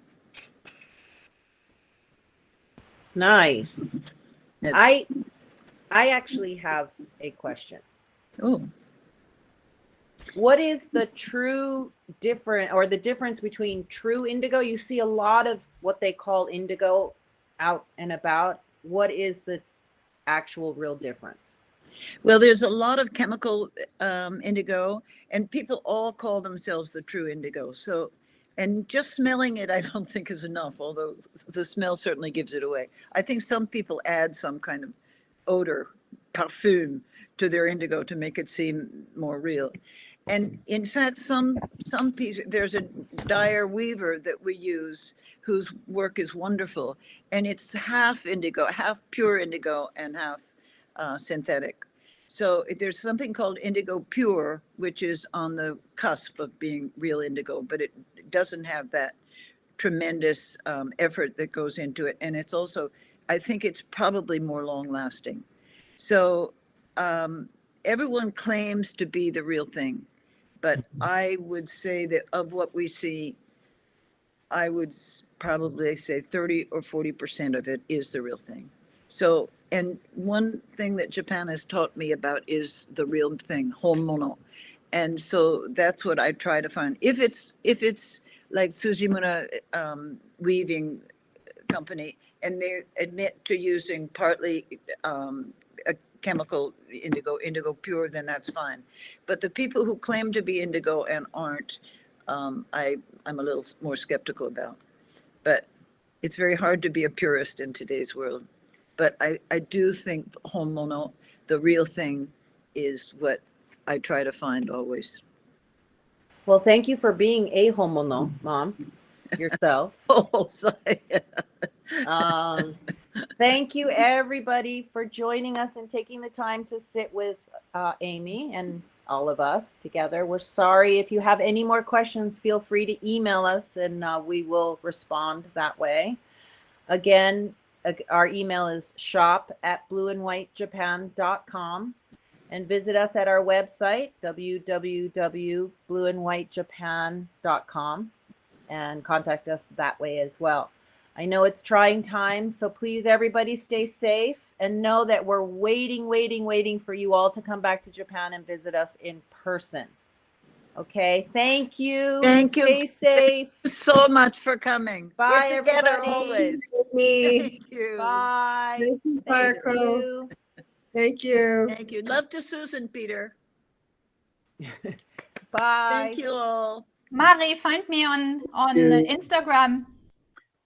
Nice. I actually have a question. Oh. What is the difference between true indigo? You see a lot of what they call indigo out and about. What is the actual real difference? Well, there's a lot of chemical indigo, and people all call themselves the true indigo. So, and just smelling it, I don't think is enough, although the smell certainly gives it away. I think some people add some kind of odor, parfum, to their indigo to make it seem more real. And in fact, there's a dyer weaver that we use whose work is wonderful. And it's half indigo, half pure indigo and half synthetic. So there's something called indigo pure, which is on the cusp of being real indigo, but it doesn't have that tremendous effort that goes into it. And it's also, I think it's probably more long lasting. So everyone claims to be the real thing. But I would say that of what we see, I would probably say 30 or 40% of it is the real thing. So, and one thing that Japan has taught me about is the real thing, honmono. And so that's what I try to find. If it's like Sujimura weaving company, and they admit to using partly a chemical indigo pure, then that's fine. But the people who claim to be indigo and aren't, I'm a little more skeptical about. But it's very hard to be a purist in today's world. But I do think honmono, the real thing, is what I try to find always. Well, thank you for being a honmono, Mom, yourself. Oh, sorry. Thank you, everybody, for joining us and taking the time to sit with Amy and all of us together. We're sorry. If you have any more questions, feel free to email us and we will respond that way. Again, our email is shop@blueandwhitejapan.com. and visit us at our website, www.blueandwhitejapan.com, and contact us that way as well. I know it's trying times, so please everybody stay safe and know that we're waiting for you all to come back to Japan and visit us in person. Okay, thank you. Thank you. Stay safe. Thank you so much for coming. Bye, We're together everybody. always. Me. Thank you. Bye. Thank you, Thank Parko. you. Thank you. Thank you. Love to Susan, Peter. Bye. Thank you all. Mari, find me on Instagram.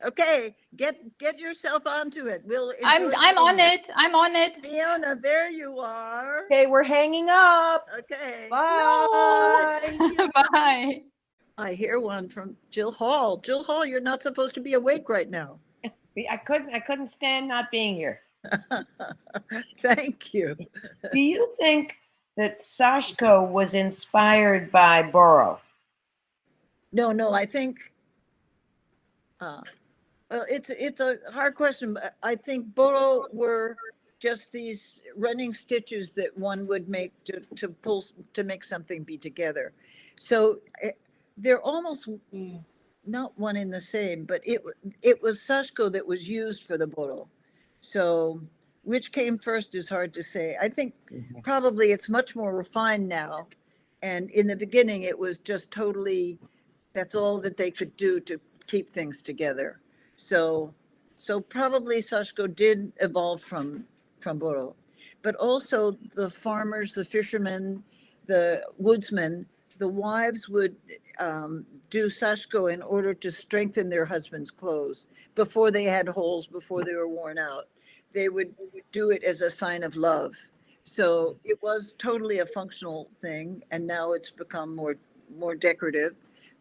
Okay, get yourself onto it. We'll enjoy I'm seeing on you. it. I'm on it. Fiona, there you are. Okay, we're hanging up. Okay. Bye. Thank you. Bye. I hear one from Jill Hall. Jill Hall, you're not supposed to be awake right now. I couldn't stand not being here. Thank you. Do you think that Sashko was inspired by Boro? No, I think well, it's a hard question, but I think Boro were just these running stitches that one would make to pull to make something be together. So they're almost not one in the same, but it was Sashko that was used for the Boro. So which came first is hard to say. I think probably it's much more refined now. And in the beginning, it was just totally, that's all that they could do to keep things together. So probably Sashko did evolve from Boro. But also the farmers, the fishermen, the woodsmen, the wives would do Sashko in order to strengthen their husband's clothes before they had holes, before they were worn out. They would do it as a sign of love. So it was totally a functional thing, and now it's become more decorative.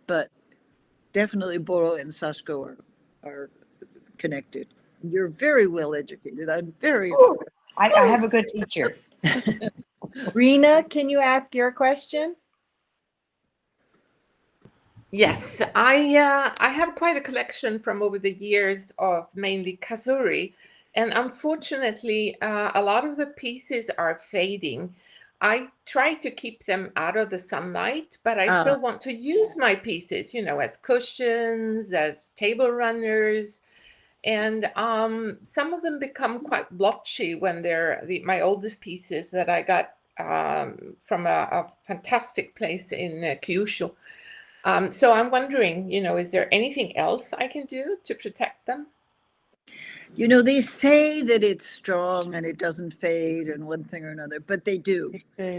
But definitely Boro and Sashko are connected. You're very well educated. I'm very impressed. I have a good teacher. Rena, can you ask your question? Yes, I have quite a collection from over the years of mainly Kazuri, and unfortunately, a lot of the pieces are fading. I try to keep them out of the sunlight, but I still want to use my pieces, as cushions, as table runners, and some of them become quite blotchy when they're my oldest pieces that I got from a fantastic place in Kyushu. So I'm wondering, is there anything else I can do to protect them? They say that it's strong and it doesn't fade and one thing or another, but they do.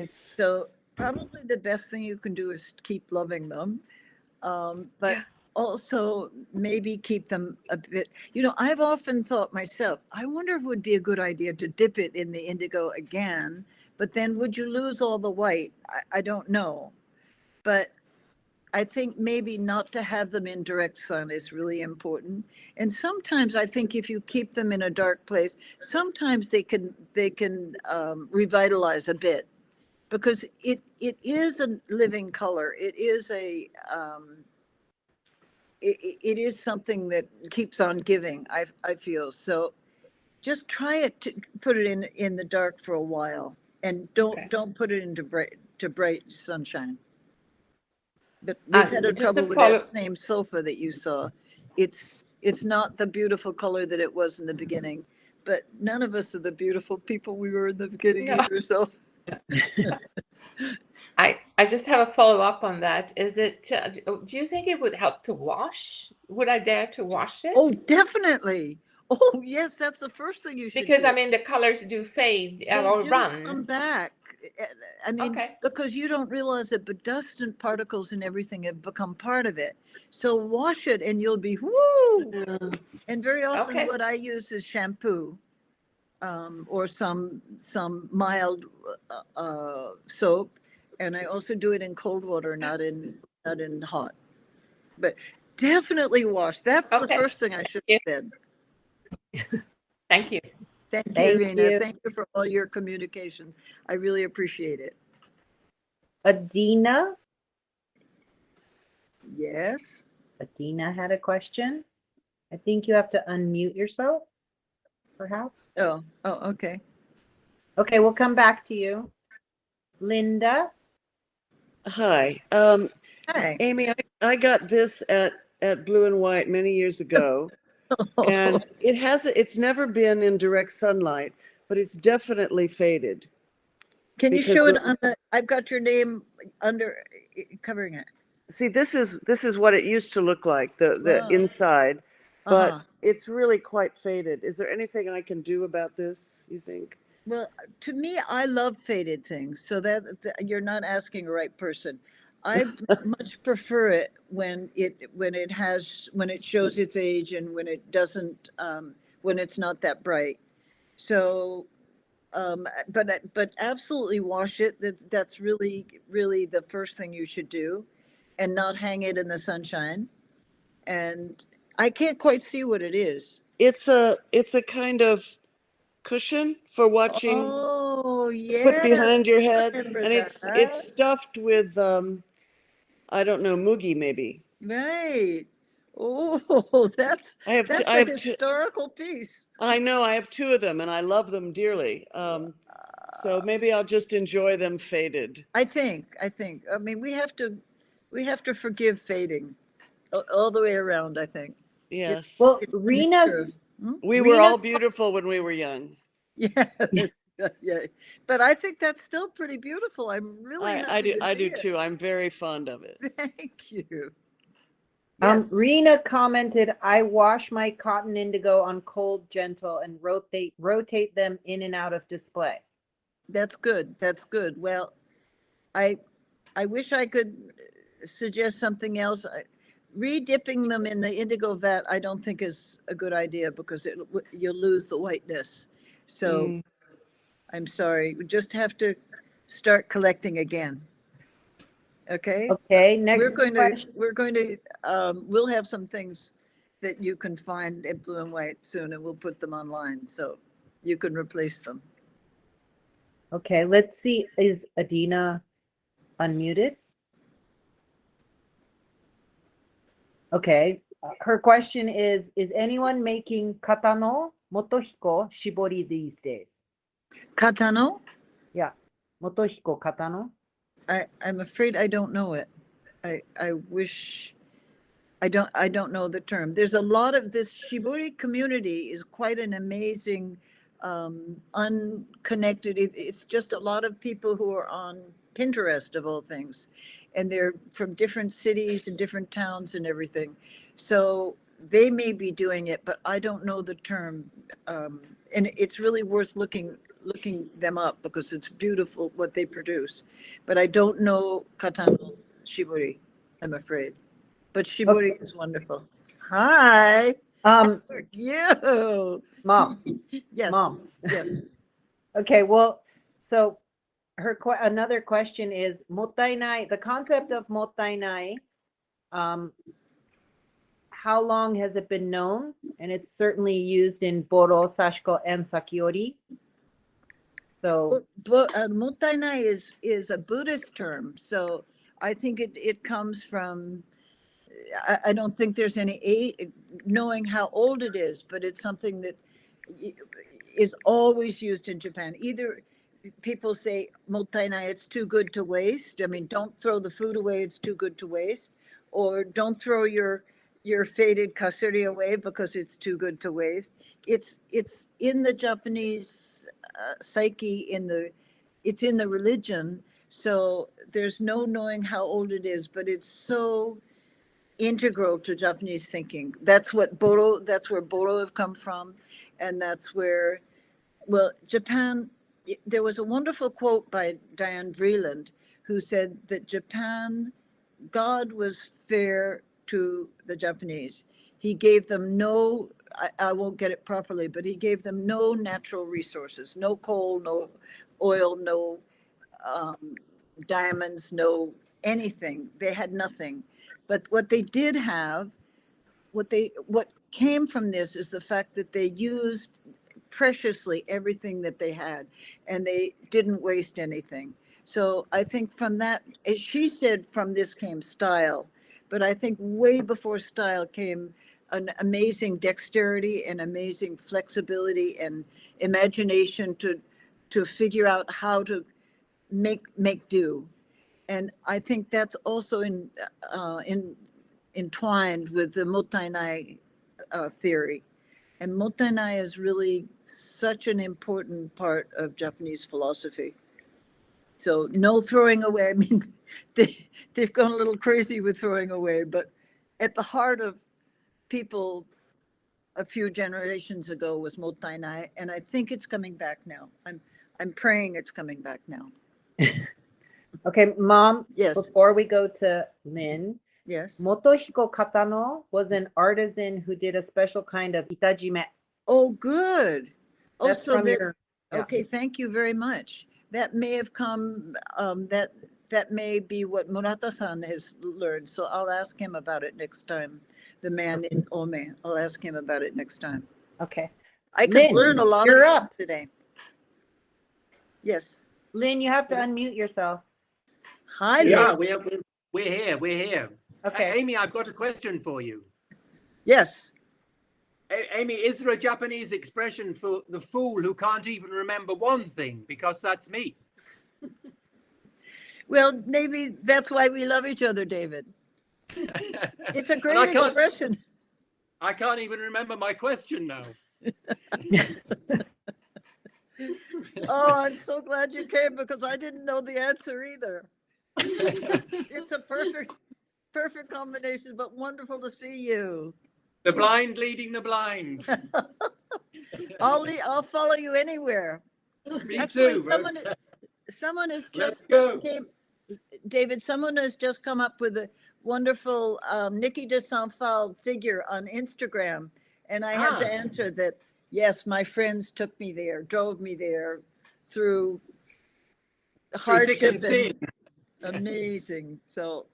So probably the best thing you can do is keep loving them. But also maybe keep them a bit, I've often thought myself, I wonder if it would be a good idea to dip it in the indigo again, but then would you lose all the white? I don't know. But I think maybe not to have them in direct sun is really important. And sometimes I think if you keep them in a dark place, sometimes they can revitalize a bit, because it is a living color. It is it is something that keeps on giving. I feel so. Just try it to put it in the dark for a while, and don't put it into bright sunshine. But we've had a trouble with that same sofa that you saw. It's not the beautiful color that it was in the beginning, but none of us are the beautiful people we were in the beginning either. So I just have a follow-up on that. Is it, do you think it would help to wash? Would I dare to wash it? Oh, definitely. Oh, yes, that's the first thing you should Because do. the colors do fade They or do run. come back. I mean, because you don't realize it, but dust and particles and everything have become part of it. So wash it and you'll be whoo. And very often what I use is shampoo, or some mild soap, and I also do it in cold water, not in hot. But definitely wash. That's the first thing I should have said. Thank you. Thank you, Rena. Thank you for all your communications. I really appreciate it. Adina? Yes. Adina had a question. I think you have to unmute yourself, perhaps. Oh, okay. Okay, we'll come back to you. Linda. Hi. Hi. Amy, I got this at Blue and White many years ago, and it's never been in direct sunlight, but it's definitely faded. Can you Because show it on the, I've got your name under, covering it. See, this is what it used to look like, the Wow. inside, but Uh-huh. it's really quite faded. Is there anything I can do about this, you think? Well, to me, I love faded things, so that you're not asking the right person. I much prefer it when it shows its age and when it doesn't when it's not that bright. So, but absolutely wash it. That's really the first thing you should do, and not hang it in the sunshine. And I can't quite see what it is. It's a kind of cushion for watching, Oh, put yeah, behind your I head, remember and it's that. stuffed with I don't know, mugi maybe. Right. Oh, that's I a have two, historical piece. I know I have two of them and I love them dearly. So maybe I'll just enjoy them faded. I think. I mean, we have to forgive fading all the way around, I think. Yes. Well, It's only true. Rena's Hmm? We were Rena all beautiful when we were young. Yeah, yeah. But I think that's still pretty beautiful. I'm really happy to I see do it. too. I'm very fond of it. Thank you. Yes. Rena commented, I wash my cotton indigo on cold gentle and rotate them in and out of display. That's good. That's good. Well, I I wish I could suggest something else. Redipping them in the indigo vat, I don't think is a good idea because you'll lose the whiteness. So Mm. I'm sorry. We just have to start collecting again. Okay? Okay, We're next going to, question. we'll have some things that you can find in blue and white soon and we'll put them online so you can replace them. Okay, let's see. Is Adina unmuted? Okay. Her question is anyone making katano motohiko shibori these days? Katano? Yeah. Motohiko katano? I'm afraid I don't know it. I wish I don't know the term. There's a lot of this Shibori community is quite an amazing, unconnected. It's just a lot of people who are on Pinterest of all things, and they're from different cities and different towns and everything. So they may be doing it, but I don't know the term. And it's really worth looking them up because it's beautiful what they produce. But I don't know Katano Shibori, I'm afraid. But Okay. Shibori is wonderful. Hi. You. Mom. Yes. Mom. Yes. Okay, well, so another question is mottainai, the concept of mottainai, how long has it been known? And it's certainly used in Boro, Sashiko, and Sakiori. So Mottainai is a Buddhist term. So I think it comes from, I don't think there's any knowing how old it is, but it's something that is always used in Japan. Either people say mottainai, it's too good to waste. I mean, don't throw the food away, it's too good to waste. Or don't throw your faded kasuri away because it's too good to waste. It's in the Japanese psyche, it's in the religion. So there's no knowing how old it is, but it's so integral to Japanese thinking. That's where Boro have come from. And that's where, well, Japan, there was a wonderful quote by Diane Vreeland who said that God was fair to the Japanese. He gave them I won't get it properly, but he gave them no natural resources, no coal, no oil, no diamonds, no anything. They had nothing. But what they did have, what came from this is the fact that they used preciously everything that they had and they didn't waste anything. So I think from that, as she said, from this came style. But I think way before style came an amazing dexterity and amazing flexibility and imagination to figure out how to make do. And I think that's also entwined with the Motainai theory. And Motainai is really such an important part of Japanese philosophy. So no throwing away. I mean, they've gone a little crazy with throwing away, but at the heart of people a few generations ago was Motainai, and I think it's coming back now. I'm praying it's coming back now. Okay, Mom. Yes. Before we go to Lynn, Yes. Motohiko Katano was an artisan who did a special kind of itajime. Oh, good. Oh, That's so from that, your. Yeah. okay, thank you very much. That may have come, that may be what Murata-san has learned. So I'll ask him about it next time. The man in Ome, I'll ask him about it next time. Okay. I could Lynn, learn a lot of you're things up. today. Yes. Lynn, you have to unmute yourself. Hi, Yeah, Lynn. we're here. We're here. Okay. Amy, I've got a question for you. Yes. Amy, is there a Japanese expression for the fool who can't even remember one thing? Because that's me. Well, maybe that's why we love each other, David. It's a great expression. I can't even remember my question now. Oh, I'm so glad you came because I didn't know the answer either. It's a perfect combination, but wonderful to see you. The blind leading the blind. I'll follow you anywhere. Me Actually, too. someone has just David, someone has just come up with a wonderful Nikki de Saint-Phal figure on Instagram. And I had to answer that, yes, my friends took me there, drove me there through hardship and amazing. So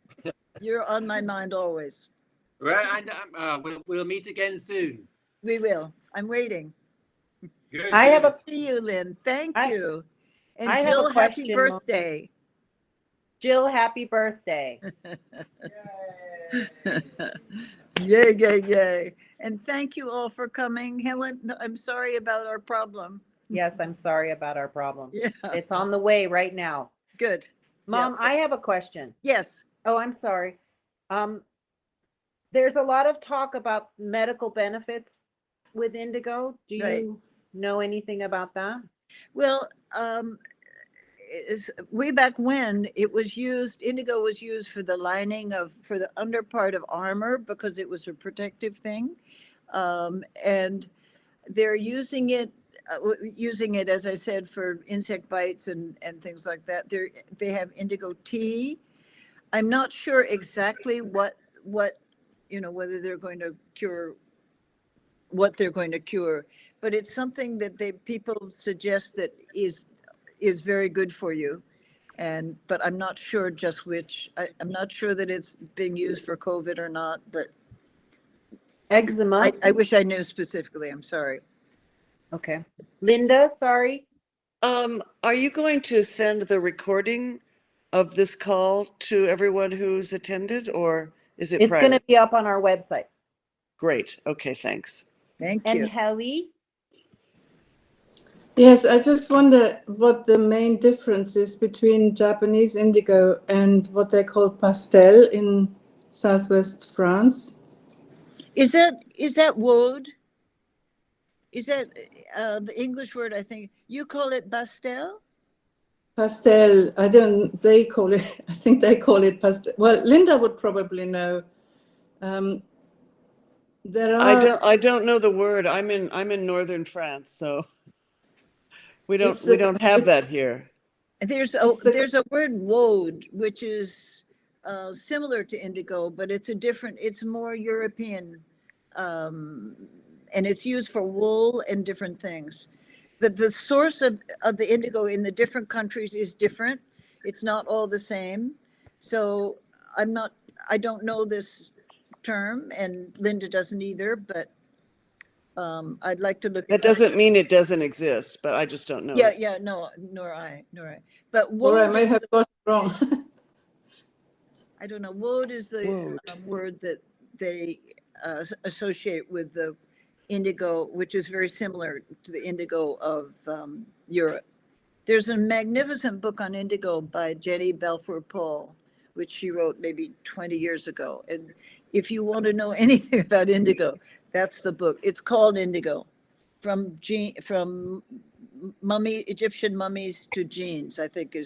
you're on my mind always. Right, and we'll meet again soon. We will. I'm waiting. Good. I have a. See you, Lynn. Thank you. And I have Jill, a happy question, birthday. Jill, happy birthday. Yay, yay, yay. And thank you all for coming. Helen, I'm sorry about our problem. Yes, I'm sorry about our problem. Yeah. It's on the way right now. Good. Mom, Yeah. I have a question. Yes. Oh, I'm sorry. There's a lot of talk about medical benefits with indigo. Do you know anything about that? Well, way back when it was used, indigo was used for the lining for the under part of armor because it was a protective thing. And they're using it, as I said, for insect bites and things like that. They have indigo tea. I'm not sure exactly what whether they're going to cure what they're going to cure, but it's something that people suggest that is very good for you. But I'm not sure just which. I'm not sure that it's being used for COVID or not, but eczema. I wish I knew specifically. I'm sorry. Okay. Linda, sorry. Are you going to send the recording of this call to everyone who's attended, or is it private? It's going to be up on our website. Great. Okay, thanks. Thank you. And Helly? Yes, I just wonder what the main difference is between Japanese indigo and what they call pastel in southwest France. Is that woad? Is that the English word? I think you call it pastel. Pastel. They call it. I think they call it pastel. Well, Linda would probably know. There are. I don't know the word. I'm in northern France, so we don't have that here. There's a word woad, which is similar to indigo, but it's more European, and it's used for wool and different things. But the source of the indigo in the different countries is different. It's not all the same. So I don't know this term, and Linda doesn't either, but I'd like to look. That doesn't mean it doesn't exist, but I just don't know. Yeah, no, nor I. But or I may have got it wrong. I don't know. Woad is the word that they associate with the indigo, which is very similar to the indigo of Europe. There's a magnificent book on indigo by Jenny Balfour Paul, which she wrote maybe 20 years ago. And if you want to know anything about indigo, that's the book. It's called Indigo, from Egyptian mummies to genes, I think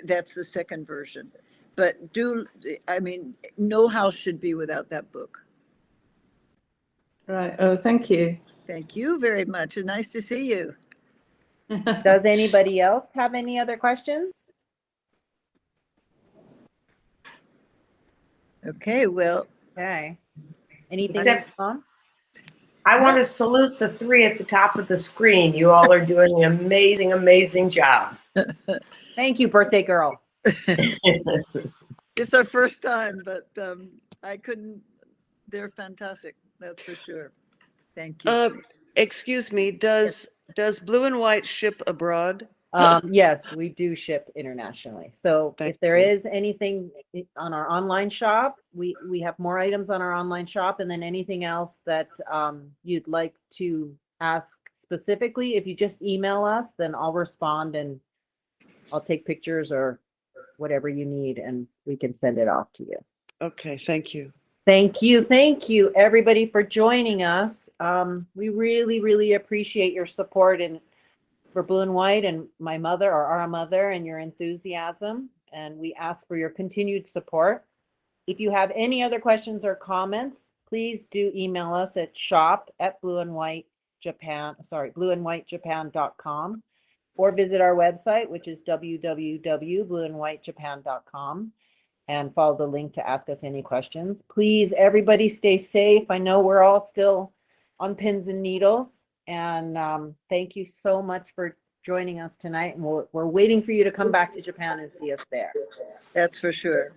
that's the second version. But no house should be without that book. Right. Oh, thank you. Thank you very much, and nice to see you. Does anybody else have any other questions? Okay, well. Okay. Anything Except- on? I want to salute the three at the top of the screen. You all are doing an amazing, amazing job. Thank you, birthday girl. It's our first time, but they're fantastic. That's for sure. Thank you. Excuse me, does Blue and White ship abroad? Yes, we do ship internationally. So if there is anything on our online shop, we have more items on our online shop, and then anything else that you'd like to ask specifically, if you just email us, then I'll respond and I'll take pictures or whatever you need, and we can send it off to you. Okay, thank you. Thank you, everybody, for joining us. We really, really appreciate your support and for Blue and White and my mother, or our mother, and your enthusiasm. And we ask for your continued support. If you have any other questions or comments, please do email us at shop@blueandwhitejapan.com, or visit our website, which is www.blueandwhitejapan.com, and follow the link to ask us any questions. Please, everybody, stay safe. I know we're all still on pins and needles. And thank you so much for joining us tonight. And we're waiting for you to come back to Japan and see us there. That's for sure.